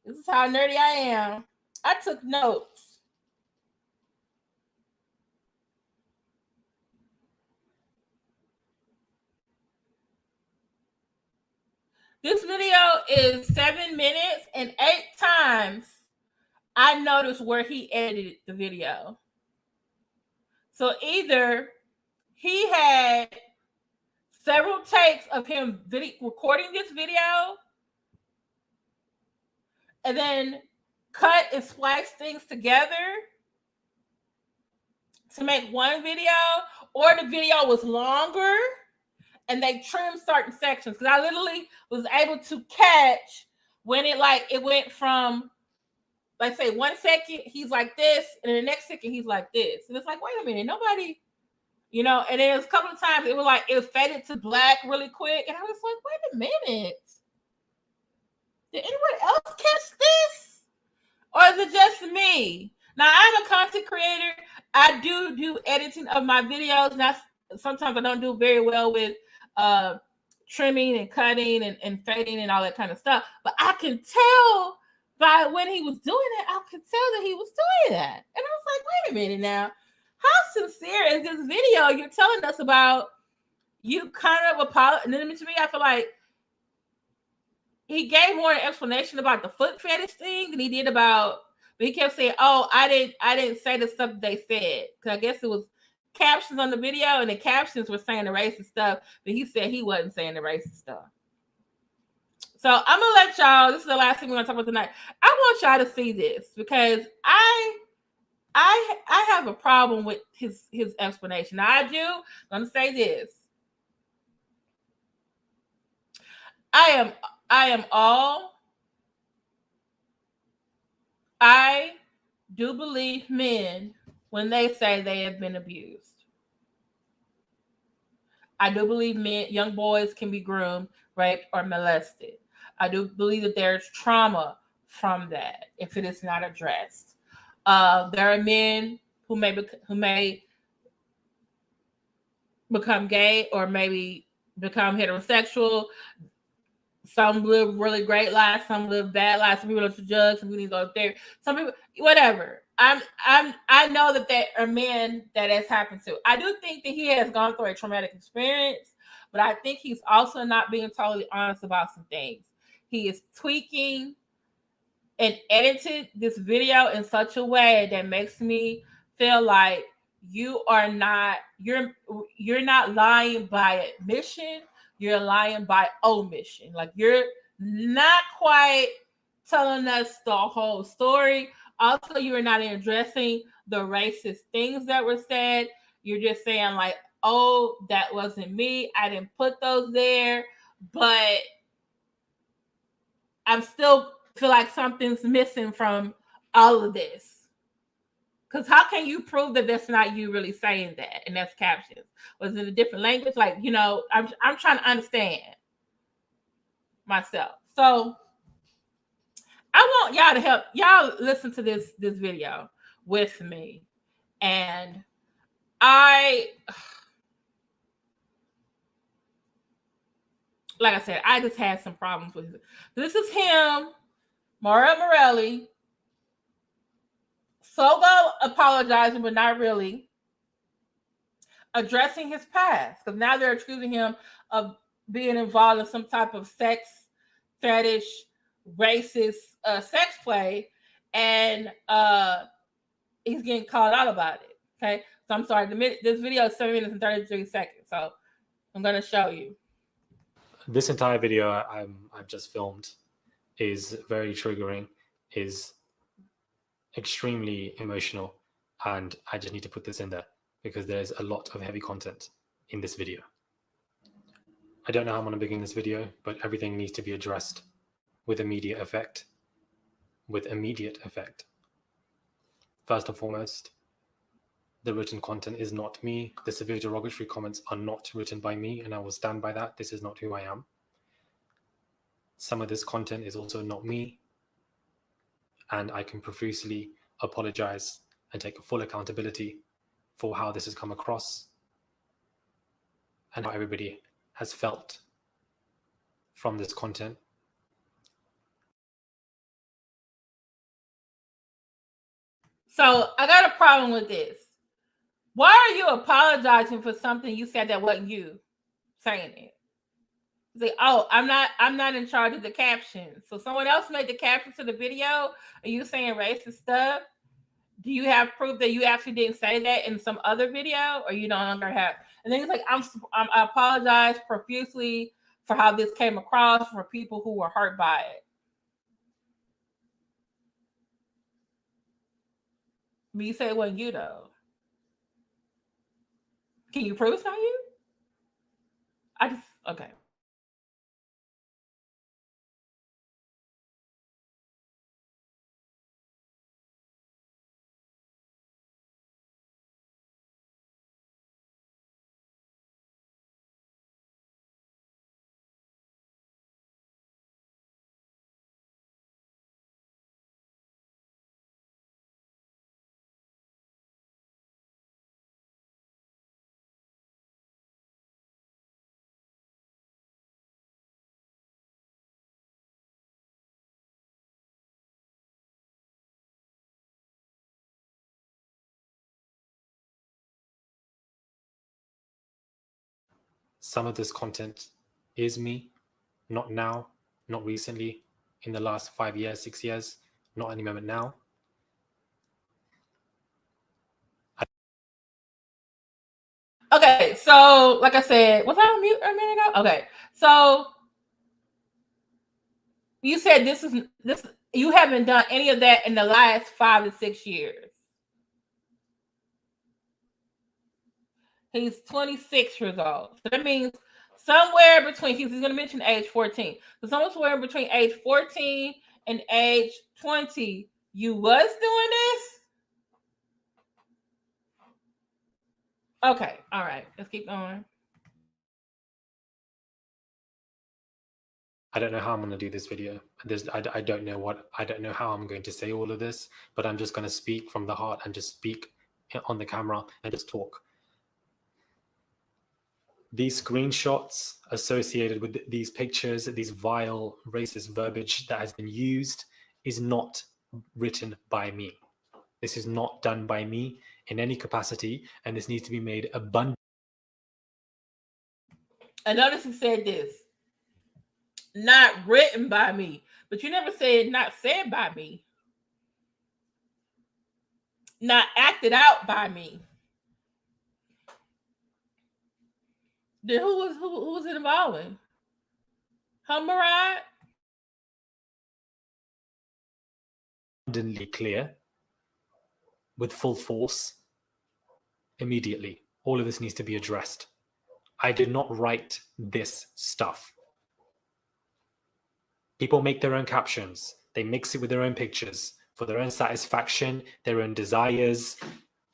This is how nerdy I am. I took notes. This video is 7 minutes, and 8 times I noticed where he edited the video. So either he had several takes of him recording this video, and then cut and splice things together to make one video, or the video was longer and they trimmed certain sections. Because I literally was able to catch when it went from, like, say 1 second he's like this, and then the next second he's like this, and it's like, wait a minute, nobody, and then it was a couple of times it was faded to black really quick, and I was like, wait a minute, did anyone else catch this, or is it just me? Now, I'm a content creator. I do editing of my videos. Now, sometimes I don't do very well with trimming and cutting and fading and all that kind of stuff, but I can tell by when he was doing it, I could tell that he was doing that. And I was like, wait a minute now. How sincere is this video you're telling us about? You kind of apologize. And to me, I feel like he gave more explanation about the foot fetish thing than he did about, but he kept saying, oh, I didn't say the stuff they said. Because I guess it was captions on the video, and the captions were saying the racist stuff, but he said he wasn't saying the racist stuff. So I'm gonna let y'all. This is the last thing we're gonna talk about tonight. I want y'all to see this because I have a problem with his explanation. Now, I'm gonna say this. I do believe men when they say they have been abused. I do believe young boys can be groomed, raped, or molested. I do believe that there's trauma from that if it is not addressed. There are men who may become gay or maybe become heterosexual. Some live really great lives, some live bad lives. Some people don't judge, some people need to go there. Some people, whatever. I know that there are men that has happened to. I do think that he has gone through a traumatic experience, but I think he's also not being totally honest about some things. He is tweaking and edited this video in such a way that makes me feel like you're not lying by admission. You're lying by omission. Like, you're not quite telling us the whole story. Also, you are not addressing the racist things that were said. You're just saying like, oh, that wasn't me. I didn't put those there, but I'm still feel like something's missing from all of this. Because how can you prove that that's not you really saying that? And that's captions. Was it a different language? Like, I'm trying to understand myself. So I want y'all to help. Y'all listen to this video with me. And like I said, I just had some problems with it. This is him, Murad Merali, go apologizing, but not really, addressing his past. Because now they're accusing him of being involved in some type of sex fetish, racist sex play. And he's getting called out about it. Okay. So I'm sorry. This video is 7 minutes and 33 seconds. So I'm going to show you. This entire video I've just filmed is very triggering, is extremely emotional, and I just need to put this in there because there's a lot of heavy content in this video. I don't know how I'm going to begin this video, but everything needs to be addressed with immediate effect. First and foremost, the written content is not me. The severe derogatory comments are not written by me, and I will stand by that. This is not who I am. Some of this content is also not me, and I can profusely apologize and take full accountability for how this has come across and how everybody has felt from this content. So I got a problem with this. Why are you apologizing for something you said that wasn't you saying it? Say, oh, I'm not in charge of the caption. So someone else made the caption to the video. Are you saying racist stuff? Do you have proof that you actually didn't say that in some other video, or you no longer have? And then he's like, I apologize profusely for how this came across for people who were hurt by it. But you said it wasn't you though. Can you prove it's not you? Okay. Some of this content is me, not now, not recently, in the last 5 years, 6 years, not any moment now. Okay, so like I said, was I on mute a minute ago? Okay, so you said this you haven't done any of that in the last 5 to 6 years. He's 26 years old. So that means somewhere between, he's going to mention age 14. So somewhere between age 14 and age 20, you was doing this? Okay, all right. Let's keep going. I don't know how I'm going to do this video. I don't know how I'm going to say all of this, but I'm just going to speak from the heart and just speak on the camera and just talk. These screenshots associated with these pictures, these vile racist verbiage that has been used is not written by me. This is not done by me in any capacity, and this needs to be made abundant. I noticed he said this. Not written by me, but you never said not said by me. Not acted out by me. Then who was it involving? Huh, Murad? Abundantly clear, with full force, immediately. All of this needs to be addressed. I did not write this stuff. People make their own captions. They mix it with their own pictures for their own satisfaction, their own desires,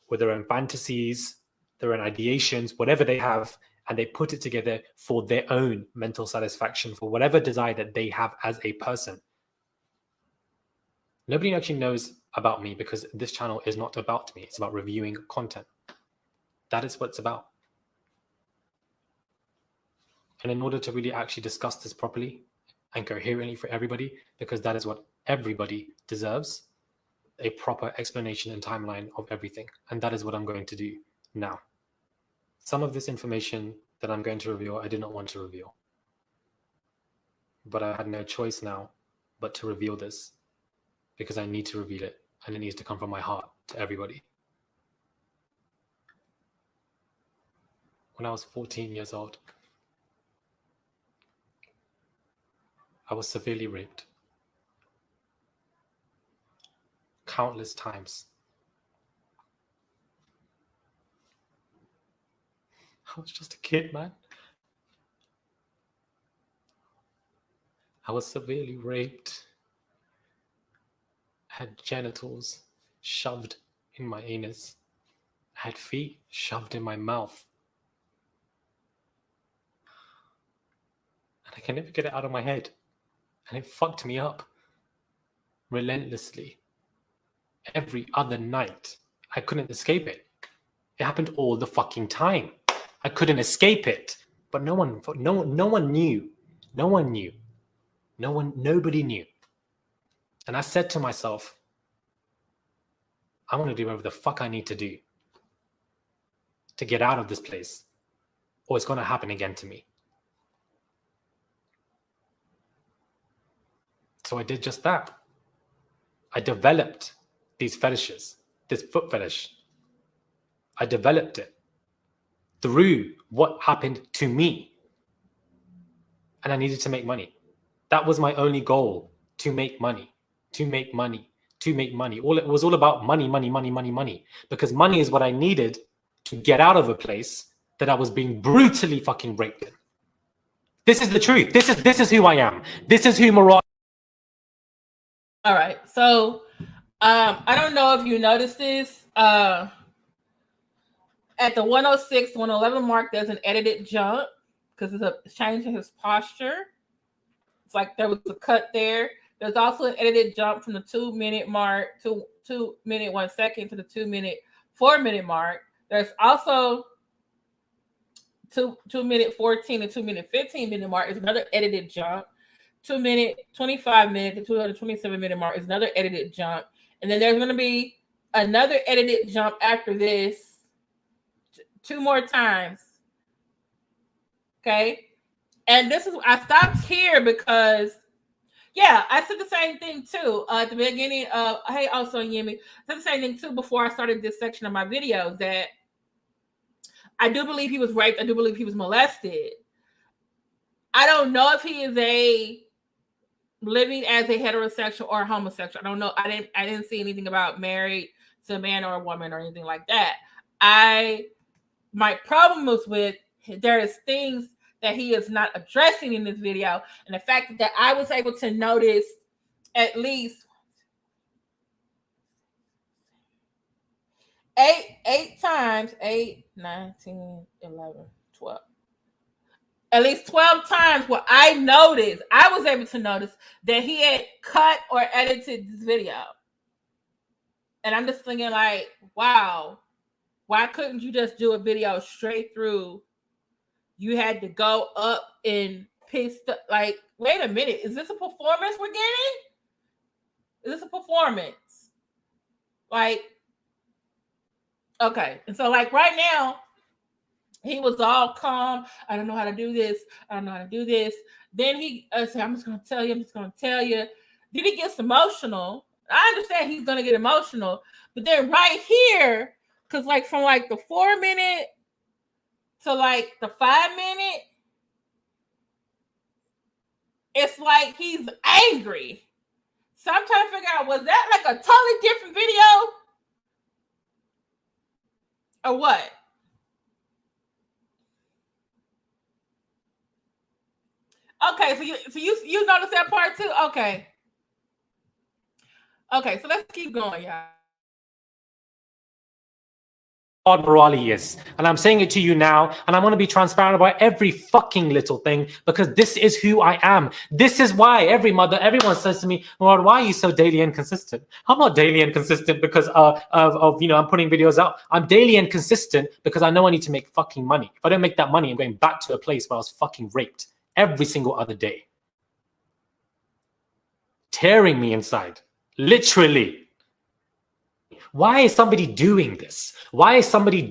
with their own fantasies, their own ideations, whatever they have, and they put it together for their own mental satisfaction, for whatever desire that they have as a person. Nobody actually knows about me because this channel is not about me. It's about reviewing content. That is what it's about. And in order to really actually discuss this properly and coherently for everybody, because that is what everybody deserves, a proper explanation and timeline of everything. And that is what I'm going to do now. Some of this information that I'm going to reveal, I did not want to reveal. But I had no choice now but to reveal this, because I need to reveal it, and it needs to come from my heart to everybody. When I was 14 years old, I was severely raped. Countless times. I was just a kid, man. I was severely raped. I had genitals shoved in my anus. I had feet shoved in my mouth. And I can never get it out of my head. And it fucked me up. Relentlessly. Every other night. I couldn't escape it. It happened all the fucking time. I couldn't escape it. But no one knew. No one knew. Nobody knew. And I said to myself, I want to do whatever the fuck I need to do to get out of this place, or it's going to happen again to me. So I did just that. I developed these fetishes, this foot fetish. I developed it through what happened to me. And I needed to make money. That was my only goal, to make money, to make money, to make money. It was all about money, money, money, money, money. Because money is what I needed to get out of a place that I was being brutally fucking raped in. This is the truth. This is who I am. This is who Murad. All right. So I don't know if you noticed this. At the 106, 111 mark, there's an edited jump because it's a change in his posture. It's like there was a cut there. There's also an edited jump from the 2 minute mark to 2 minute 1 second to the 2 minute 4 minute mark. There's also 2 minute 14 and 2 minute 15 minute mark is another edited jump. 2 minute 25 minute to 227 minute mark is another edited jump. And then there's going to be another edited jump after this 2 more times. Okay. And this is, I stopped here because, yeah, I said the same thing too at the beginning of, hey, also Yemi, I said the same thing too before I started this section of my video, that I do believe he was raped. I do believe he was molested. I don't know if he is living as a heterosexual or homosexual. I don't know. I didn't see anything about married to a man or a woman or anything like that. My problem was with, there is things that he is not addressing in this video, and the fact that I was able to notice at least eight times, 8, 9, 10, 11, 12. At least 12 times what I noticed, I was able to notice that he had cut or edited this video. And I'm just thinking like, wow, why couldn't you just do a video straight through? You had to go up and piss, like, wait a minute, is this a performance we're getting? Is this a performance? Like, okay. And so like right now, he was all calm. I don't know how to do this. I don't know how to do this. Then he said, I'm just going to tell you. I'm just going to tell you. Then he gets emotional. I understand he's going to get emotional. But then right here, because like from like the 4 minute to like the 5 minute, it's like he's angry. So I'm trying to figure out, was that like a totally different video? Or what? Okay, so you noticed that part too? Okay. Okay, so let's keep going, y'all. Morad Morelli is. And I'm saying it to you now, and I'm going to be transparent about every fucking little thing, because this is who I am. This is why everyone says to me, Morad, why are you so daily inconsistent? I'm not daily inconsistent because of I'm putting videos out. I'm daily inconsistent because I know I need to make fucking money. If I don't make that money, I'm going back to a place where I was fucking raped every single other day. Tearing me inside. Literally. Why is somebody doing this? Why does somebody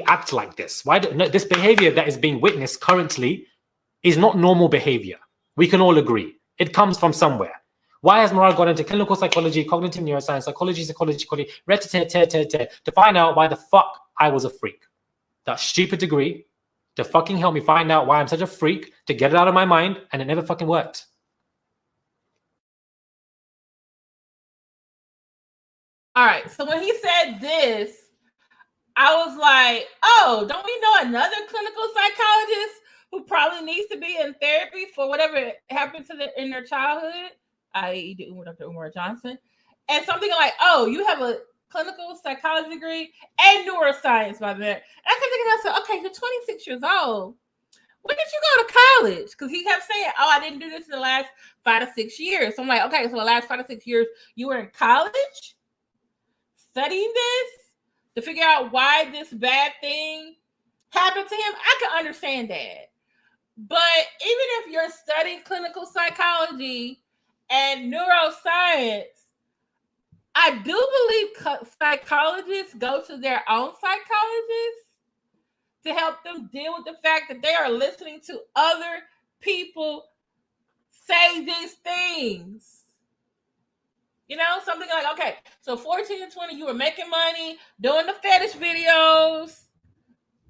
act like this? This behavior that is being witnessed currently is not normal behavior. We can all agree. It comes from somewhere. Why has Murad gone into clinical psychology, cognitive neuroscience, psychology, to find out why the fuck I was a freak? That stupid degree to fucking help me find out why I'm such a freak, to get it out of my mind, and it never fucking worked. All right, so when he said this, I was like, oh, don't we know another clinical psychologist who probably needs to be in therapy for whatever happened to them in their childhood, i.e. Dr. Umar Johnson, and something like, oh, you have a clinical psychology degree and neuroscience by then. And I kept thinking to myself, okay, you're 26 years old. When did you go to college? Because he kept saying, oh, I didn't do this in the last 5 to 6 years. So I'm like, okay, so the last 5 to 6 years, you were in college studying this to figure out why this bad thing happened to him. I can understand that. But even if you're studying clinical psychology and neuroscience, I do believe psychologists go to their own psychologists to help them deal with the fact that they are listening to other people say these things. You know, something like, okay, so 14 and 20, you were making money, doing the fetish videos.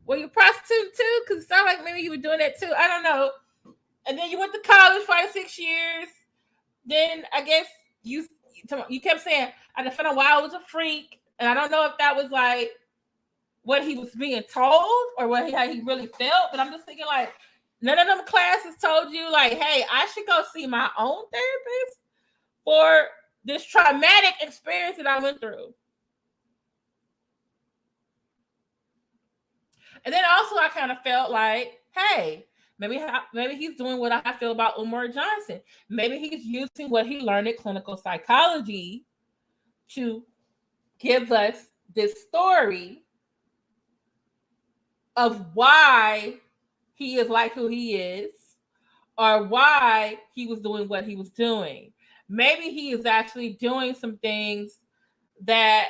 Were you a prostitute too? Because it sounded like maybe you were doing that too. I don't know. And then you went to college 5 to 6 years. Then I guess you kept saying, I just found out why I was a freak. And I don't know if that was like what he was being told or how he really felt. But I'm just thinking like, none of them classes told you like, hey, I should go see my own therapist for this traumatic experience that I went through. And then also I kind of felt like, hey, maybe he's doing what I feel about Umar Johnson. Maybe he's using what he learned in clinical psychology to give us this story of why he is like who he is, or why he was doing what he was doing. Maybe he is actually doing some things that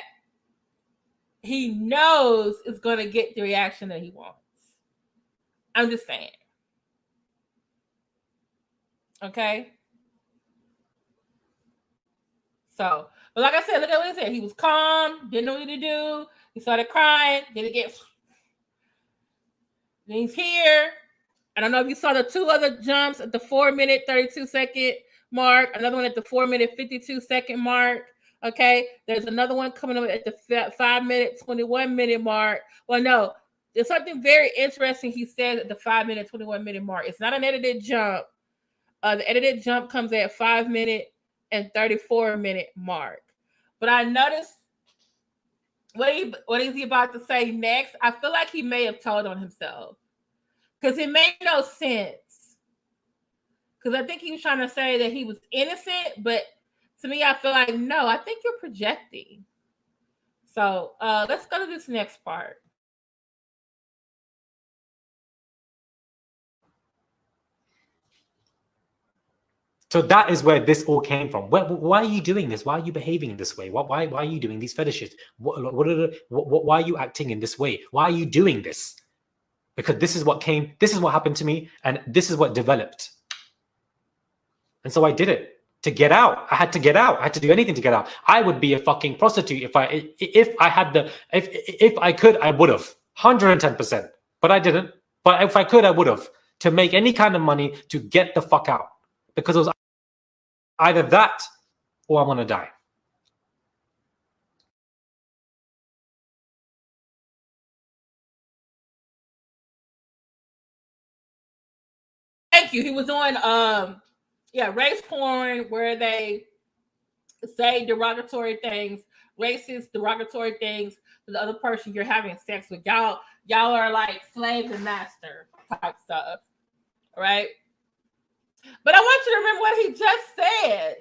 he knows is going to get the reaction that he wants. I'm just saying. Okay? So, but like I said, look at what he said. He was calm, didn't know what to do. He started crying. Then he's here. I don't know if you saw the two other jumps at the 4-minute, 32-second mark. Another one at the 4-minute, 52-second mark. Okay? There's another one coming up at the 5-minute, 21-minute mark. Well, no. There's something very interesting he said at the 5-minute, 21-minute mark. It's not an edited jump. The edited jump comes at 5-minute and 34-minute mark. But I noticed what is he about to say next? I feel like he may have told on himself because it made no sense. Because I think he was trying to say that he was innocent, but to me, I feel like no. I think you're projecting. So let's go to this next part. So that is where this all came from. Why are you doing this? Why are you behaving in this way? Why are you doing these fetishes? Why are you acting in this way? Why are you doing this? Because this is what happened to me, and this is what developed. And so I did it to get out. I had to get out. I had to do anything to get out. I would be a fucking prostitute if I could, I would have 110%. But I didn't. But if I could, I would have, to make any kind of money to get the fuck out. Because it was either that or I'm going to die. Thank you. He was doing race porn where they say derogatory things, racist derogatory things to the other person you're having sex with. Y'all are like slave and master type stuff. Right? But I want you to remember what he just said.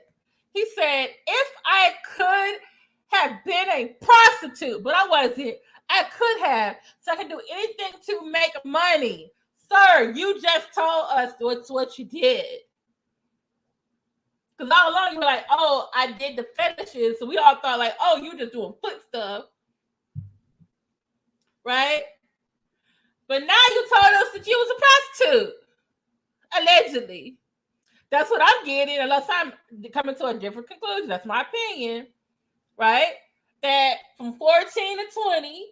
He said, if I could have been a prostitute, but I wasn't, I could have, so I could do anything to make money. Sir, you just told us what you did. Because all along you were like, oh, I did the fetishes. So we all thought like, oh, you just doing foot stuff. Right? But now you told us that you was a prostitute. Allegedly. That's what I'm getting, unless I'm coming to a different conclusion. That's my opinion, right? That from 14 to 20,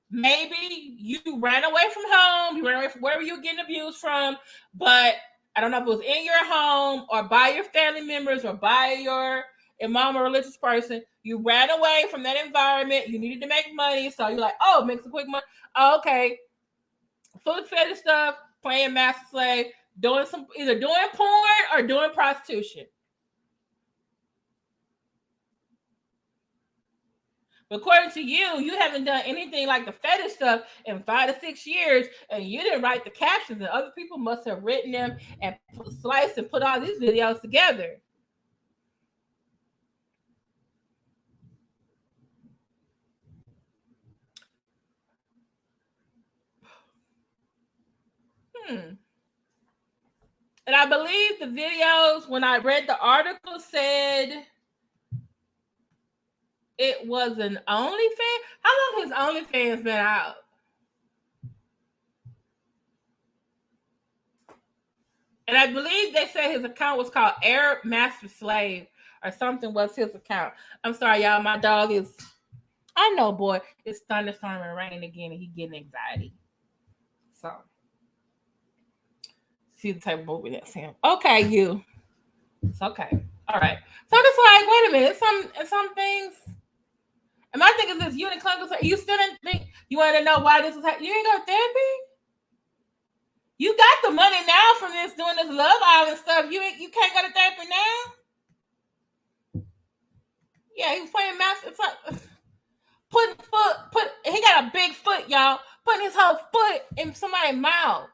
maybe you ran away from home, you ran away from wherever you were getting abused from, but I don't know if it was in your home or by your family members or by your imam or religious person. You ran away from that environment. You needed to make money, so you're like, oh, make some quick money. Oh, okay. Food fetish stuff, playing master slave, either doing porn or doing prostitution. But according to you, you haven't done anything like the fetish stuff in 5 to 6 years, and you didn't write the captions, and other people must have written them and sliced and put all these videos together. And I believe the videos, when I read the article, said it was an OnlyFans. How long has OnlyFans been out? And I believe they said his account was called Arab Master Slave or something was his account. I'm sorry, y'all. My dog is, I know, boy, it's thunderstorm and rain again and he getting anxiety. So, see the type of movie that's him. Okay, you. It's okay. All right. So I'm just like, wait a minute. Some things. And my thing is this: you and Clinical, you still didn't think you wanted to know why this was happening. You ain't go to therapy. You got the money now from this doing this Love Island stuff. You can't go to therapy now. Yeah, he was playing master. It's like he got a big foot, y'all. Putting his whole foot in somebody's mouth.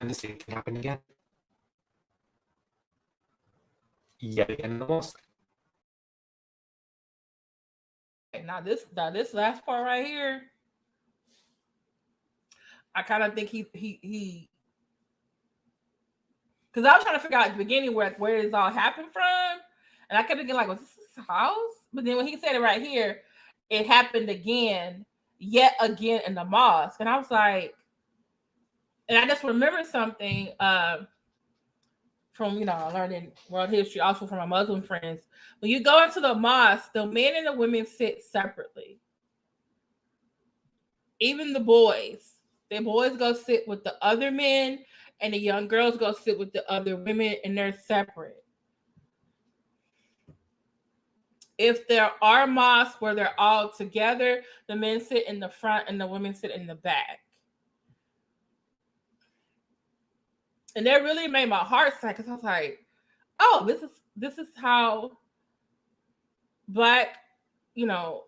And the same thing happened again. Yet again in the mosque. Now this last part right here, I kind of think he because I was trying to figure out at the beginning where this all happened from, and I kept thinking like, was this his house? But then when he said it right here, it happened yet again in the mosque, and I was like, and I just remembered something from learning world history, also from my Muslim friends. When you go into the mosque, the men and the women sit separately. Even the boys go sit with the other men, and the young girls go sit with the other women, and they're separate. If there are mosques where they're all together, the men sit in the front and the women sit in the back. And that really made my heart sad, because I was like, oh, this is how Black, any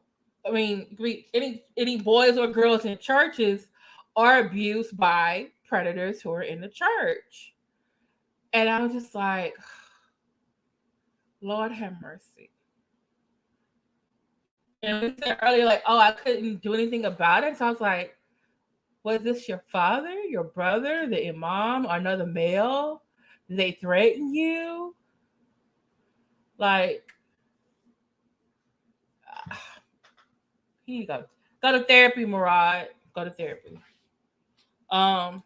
boys or girls in churches are abused by predators who are in the church. And I was just like, Lord have mercy. And we said earlier, like, oh, I couldn't do anything about it. So I was like, was this your father, your brother, the imam, or another male? Did they threaten you? Like, here you go. Go to therapy, Murad. Go to therapy. Lord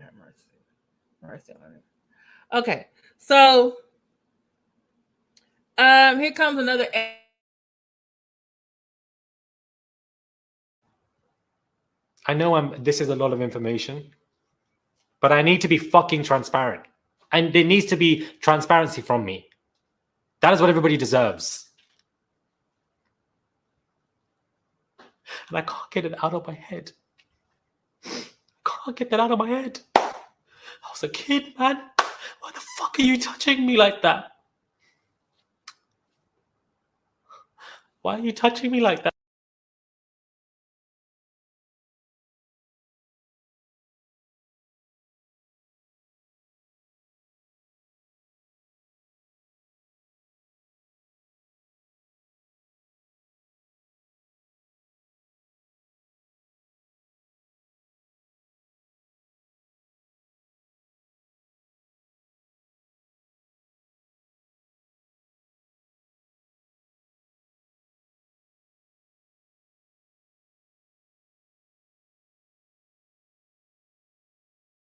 have mercy. Mercy on it. Okay, so here comes another. I know this is a lot of information, but I need to be fucking transparent. And there needs to be transparency from me. That is what everybody deserves. And I can't get it out of my head. I can't get that out of my head. I was a kid, man. Why the fuck are you touching me like that? Why are you touching me like that?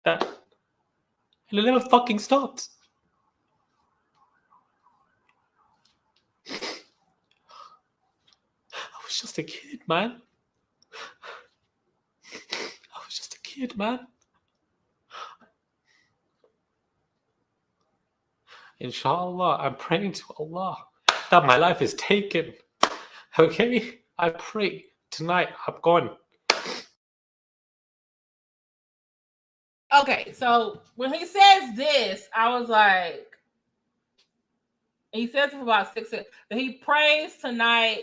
And it never fucking stopped. I was just a kid, man. I was just a kid, man. Inshallah, I'm praying to Allah that my life is taken. Okay? I pray tonight I'm gone. Okay, so when he says this, I was like, he says it for about 6 that he prays tonight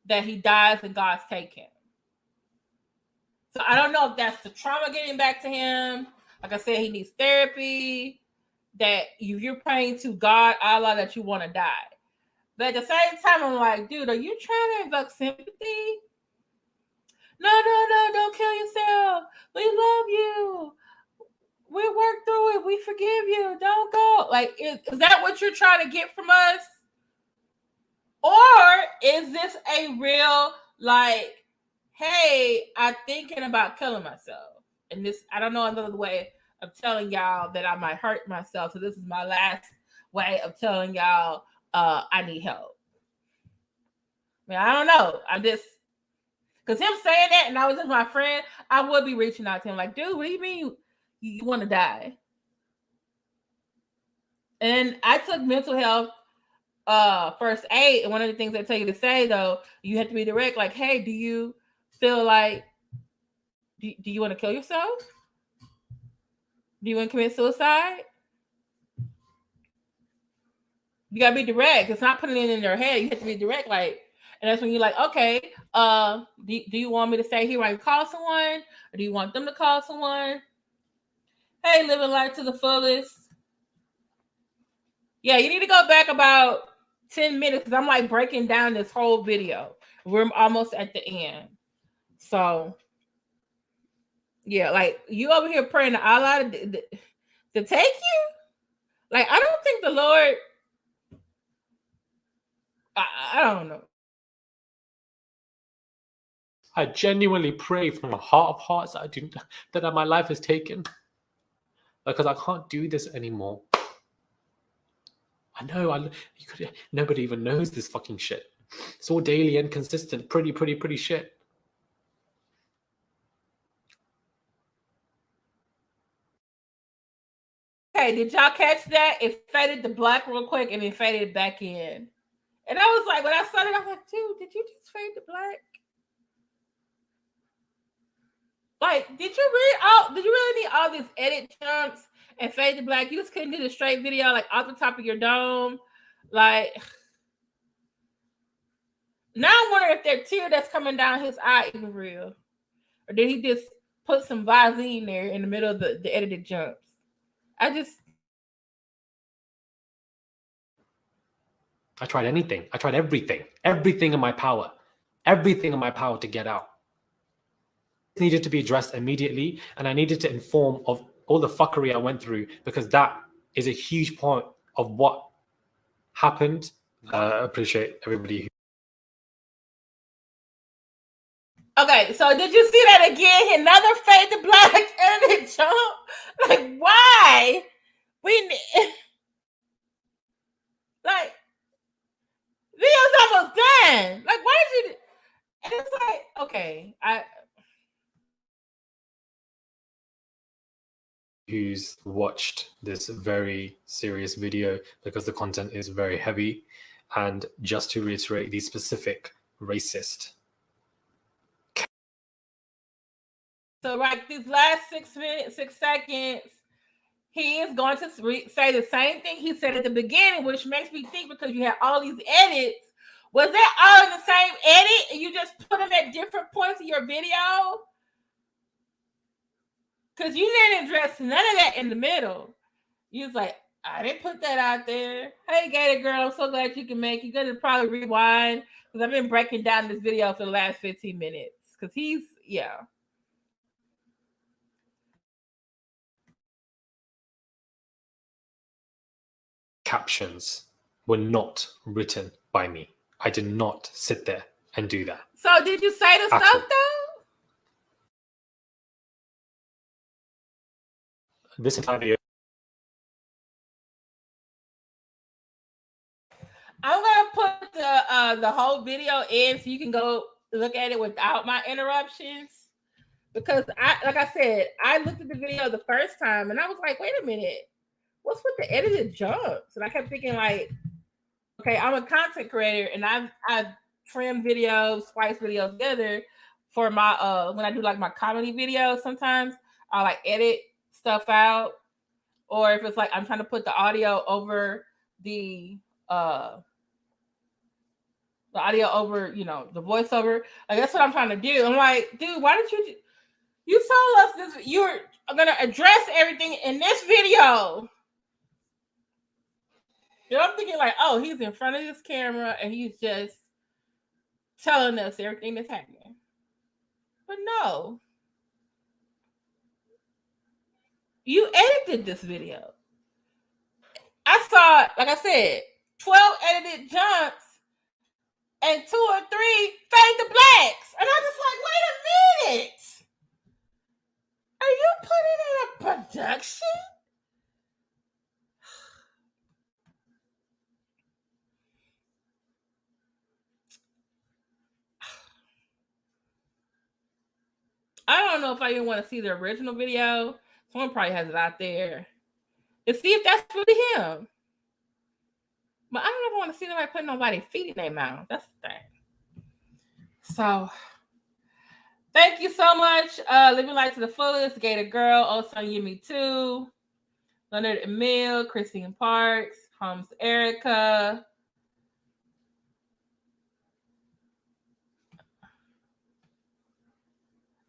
that he dies and God's take him. So I don't know if that's the trauma getting back to him. Like I said, he needs therapy. That you're praying to God, Allah, that you want to die. But at the same time, I'm like, dude, are you trying to invoke sympathy? No, don't kill yourself. We love you. We work through it. We forgive you. Don't go. Like, is that what you're trying to get from us? Or is this a real, like, hey, I'm thinking about killing myself? And this, I don't know another way of telling y'all that I might hurt myself. So this is my last way of telling y'all I need help. mean, I don't know. I just, because him saying that, and I was with my friend, I would be reaching out to him like, dude, what do you mean you want to die? And I took mental health first aid, and one of the things they tell you to say, though, you have to be direct, like, hey, do you feel like, do you want to kill yourself? Do you want to commit suicide? You gotta be direct. It's not putting it in their head. You have to be direct, like, and that's when you're like, okay, do you want me to stay here while you call someone, or do you want them to call someone? Hey, living life to the fullest. Yeah, you need to go back about 10 minutes because I'm like breaking down this whole video. We're almost at the end. So, yeah, like you over here praying to Allah to take you. Like, I don't think the Lord, I don't know. I genuinely pray from my heart of hearts that my life is taken. Because I can't do this anymore. I know, nobody even knows this fucking shit. It's all daily and consistent, pretty shit. Okay, did y'all catch that? It faded to black real quick and then faded back in. And I was like, when I saw it, I was like, dude, did you just fade to black? Like, did you really need all these edit jumps and fade to black? You just couldn't do the straight video, like, off the top of your dome? Like, now I wonder if that tear that's coming down his eye is real. Or did he just put some Vaseline there in the middle of the edited jumps? I tried anything. I tried everything. Everything in my power. Everything in my power to get out. It needed to be addressed immediately, and I needed to inform of all the fuckery I went through, because that is a huge part of what happened. I appreciate everybody. Okay, so did you see that again? Another fade to black edited jump? Like, why? Like, video's almost done. Like, why did you? And it's like, okay, who's watched this very serious video, because the content is very heavy. And just to reiterate, the specific racist. So, like, these last 6 minutes, 6 seconds, he is going to say the same thing he said at the beginning, which makes me think, because you had all these edits, was that all in the same edit and you just put them at different points of your video? Because you didn't address none of that in the middle. You was like, I didn't put that out there. Hey, Gator Girl, I'm so glad you can make it. You're going to probably rewind, because I've been breaking down this video for the last 15 minutes. Because he's, yeah. Captions were not written by me. I did not sit there and do that. So did you say the stuff though? This entire video. I'm gonna put the whole video in so you can go look at it without my interruptions. Because like I said, I looked at the video the first time and I was like, wait a minute, what's with the edited jumps? And I kept thinking, like, okay, I'm a content creator and I've trimmed videos, spliced videos together for my when I do like my comedy videos. Sometimes I like edit stuff out, or if it's like I'm trying to put the audio over the audio over, the voiceover. Like, that's what I'm trying to do. I'm like, dude, why did you told us this? You're gonna address everything in this video. I'm thinking like, oh, he's in front of this camera and he's just telling us everything that's happening. But no. You edited this video. I saw, like I said, 12 edited jumps and 2 or 3 fade to blacks. And I'm just like, wait a minute. Are you putting in a production? I don't know if I even want to see the original video. Someone probably has it out there. And see if that's really him. But I don't ever want to see nobody putting nobody's feet in their mouth. That's the thing. So, thank you so much. Living Life to the Fullest, Gator Girl, also Yumi too. Leonard Emil, Christine Parks, Holmes Erica.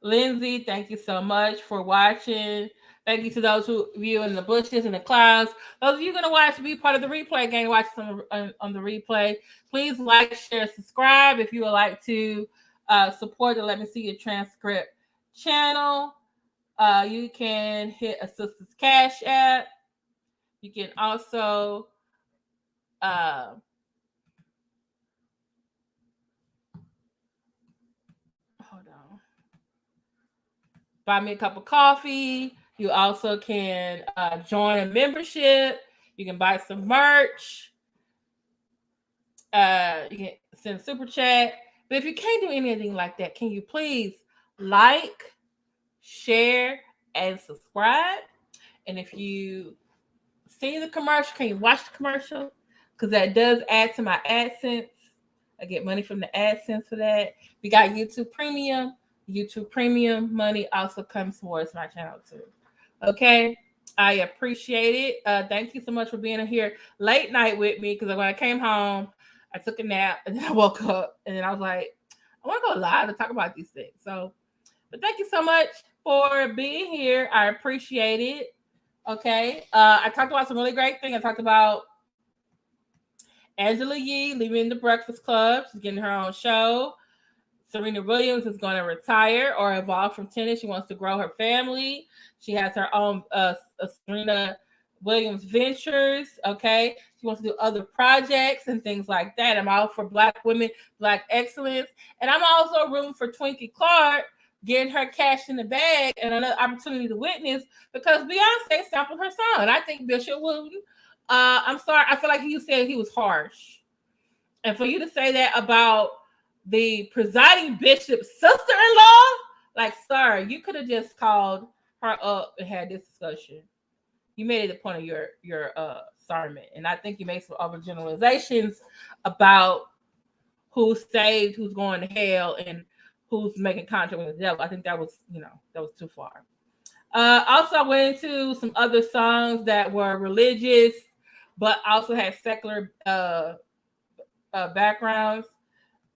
Lindsay, thank you so much for watching. Thank you to those who view in the bushes and the clouds. Those of you going to watch, be part of the replay gang, watch on the replay. Please like, share, subscribe if you would like to support the Let Me See Your Transcript channel. You can hit a sister's cash app. You can also hold on. Buy me a cup of coffee. You also can join a membership. You can buy some merch. You can send a super chat. But if you can't do anything like that, can you please like, share, and subscribe? And if you see the commercial, can you watch the commercial? Because that does add to my AdSense. I get money from the AdSense for that. We got YouTube Premium. YouTube Premium money also comes towards my channel too. Okay, I appreciate it. Thank you so much for being here late night with me, because when I came home, I took a nap and then I woke up and then I was like, I want to go live to talk about these things. So, but thank you so much for being here. I appreciate it. Okay, I talked about some really great things. I talked about Angela Yee leaving the Breakfast Club. She's getting her own show. Serena Williams is going to retire or evolve from tennis. She wants to grow her family. She has her own Serena Williams Ventures. Okay. She wants to do other projects and things like that. I'm all for Black women, Black excellence. And I'm also rooting for Twinkie Clark getting her cash in the bag and another opportunity to witness, because Beyoncé sampled her song. And I think Bishop Wooten, I'm sorry, I feel like you said he was harsh. And for you to say that about the presiding bishop's sister-in-law, like, sir, you could have just called her up and had this discussion. You made it the point of your sermon, and I think you made some overgeneralizations about who's saved, who's going to hell, and who's making contract with the devil. I think that was too far. Also, I went into some other songs that were religious, but also had secular backgrounds.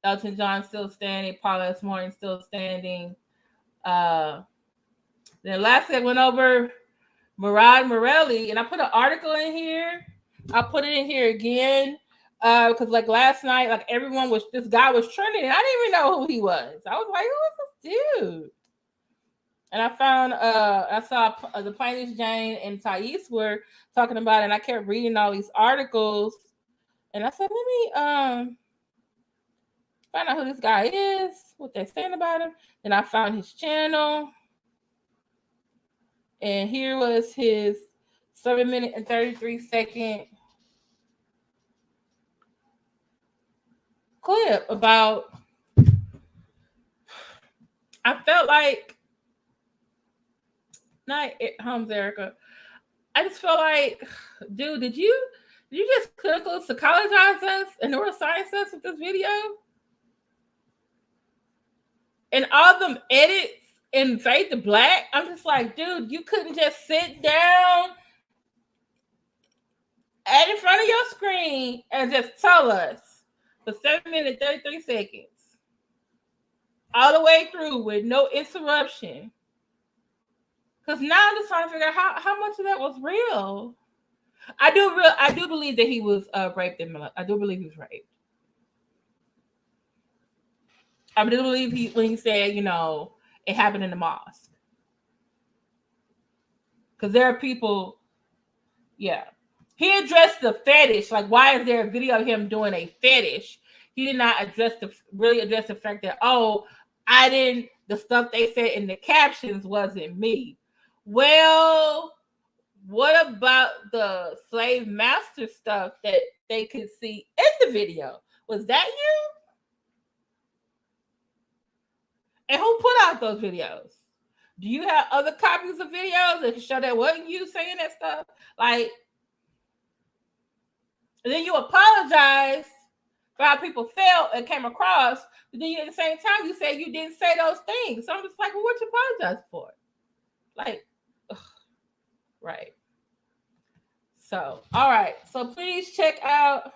Elton John still standing, Paula S. Morton still standing. Then lastly, I went over Morad Morelli, and I put an article in here. I'll put it in here again because, like, last night, like, this guy was trending, and I didn't even know who he was. I was like, who is this dude? And I saw the Plaintiff Jane and Thais were talking about it, and I kept reading all these articles, and I said, let me find out who this guy is, what they're saying about him. Then I found his channel. And here was his 7-minute and 33-second clip about, I felt like, not Holmes Erica, I just felt like, dude, did you just clinical psychologize us and neuroscience us with this video? And all them edits in Fade to Black, I'm just like, dude, you couldn't just sit down at in front of your screen and just tell us for 7 minutes, 33 seconds, all the way through with no interruption. Because now I'm just trying to figure out how much of that was real. I do believe that he was raped. I do believe he was raped. I do believe when he said, it happened in the mosque. Because there are people, yeah. He addressed the fetish. Like, why is there a video of him doing a fetish? He did not really address the fact that, the stuff they said in the captions wasn't me. Well, what about the slave master stuff that they could see in the video? Was that you? And who put out those videos? Do you have other copies of videos that can show that wasn't you saying that stuff? Like, and then you apologize for how people felt and came across, but then at the same time, you said you didn't say those things. So I'm just like, well, what you apologize for? Like, ugh. Right. So, all right. So please check out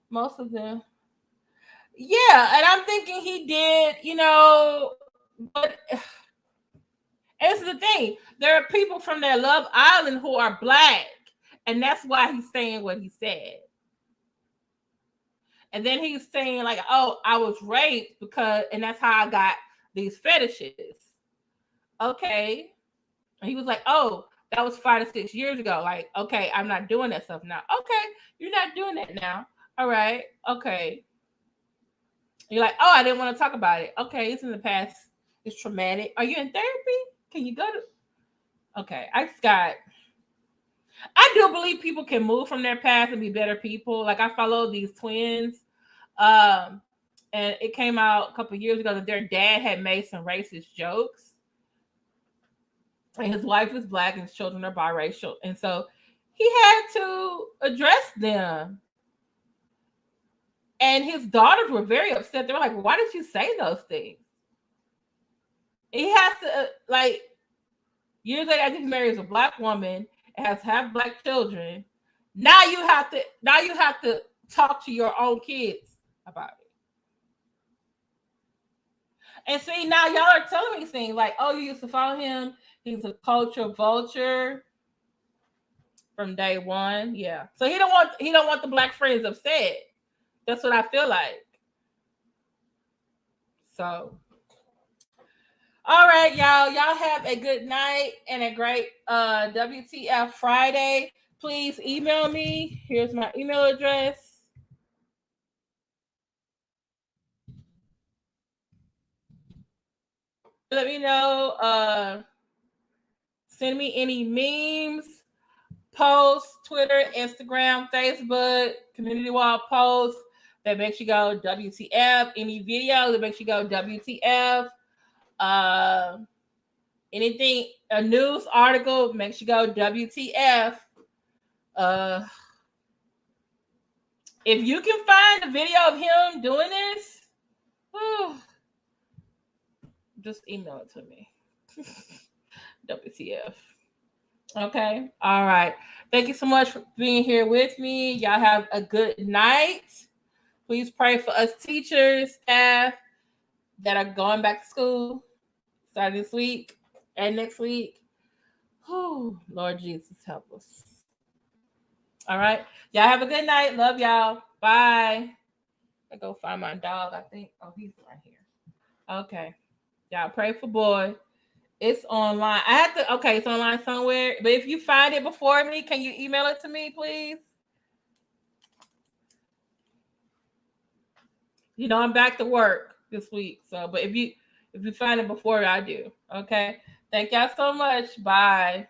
most of them. Yeah, and I'm thinking he did, but and this is the thing. There are people from that Love Island who are black, and that's why he's saying what he said. And then he's saying, like, oh, I was raped and that's how I got these fetishes. Okay. And he was like, oh, that was 5 to 6 years ago. Like, okay, I'm not doing that stuff now. Okay, you're not doing that now. All right. Okay. You're like, oh, I didn't want to talk about it. Okay, it's in the past. It's traumatic. Are you in therapy? Can you go to? Okay, I do believe people can move from their past and be better people. Like, I follow these twins, and it came out a couple of years ago that their dad had made some racist jokes, and his wife is black and his children are biracial, and so he had to address them. And his daughters were very upset. They were like, why did you say those things? He has to, years later, I think he marries a black woman and has to have black children. Now you have to talk to your own kids about it. And see, now y'all are telling me things like, oh, you used to follow him. He's a culture vulture from day one. Yeah. So he don't want the black friends upset. That's what I feel like. So, all right, y'all. Y'all have a good night and a great WTF Friday. Please email me. Here's my email address. Let me know. Send me any memes, posts, Twitter, Instagram, Facebook, community wall posts that makes you go WTF. Any video that makes you go WTF. Anything, a news article makes you go WTF. If you can find a video of him doing this, just email it to me. WTF. Okay. All right. Thank you so much for being here with me. Y'all have a good night. Please pray for us teachers, staff that are going back to school starting this week and next week. Oh, Lord Jesus, help us. All right. Y'all have a good night. Love y'all. Bye. I go find my dog, I think. Oh, he's right here. Okay. Y'all pray for boy. It's online. It's online somewhere. But if you find it before me, can you email it to me, please? I'm back to work this week. So, but if you find it before I do, okay? Thank y'all so much. Bye.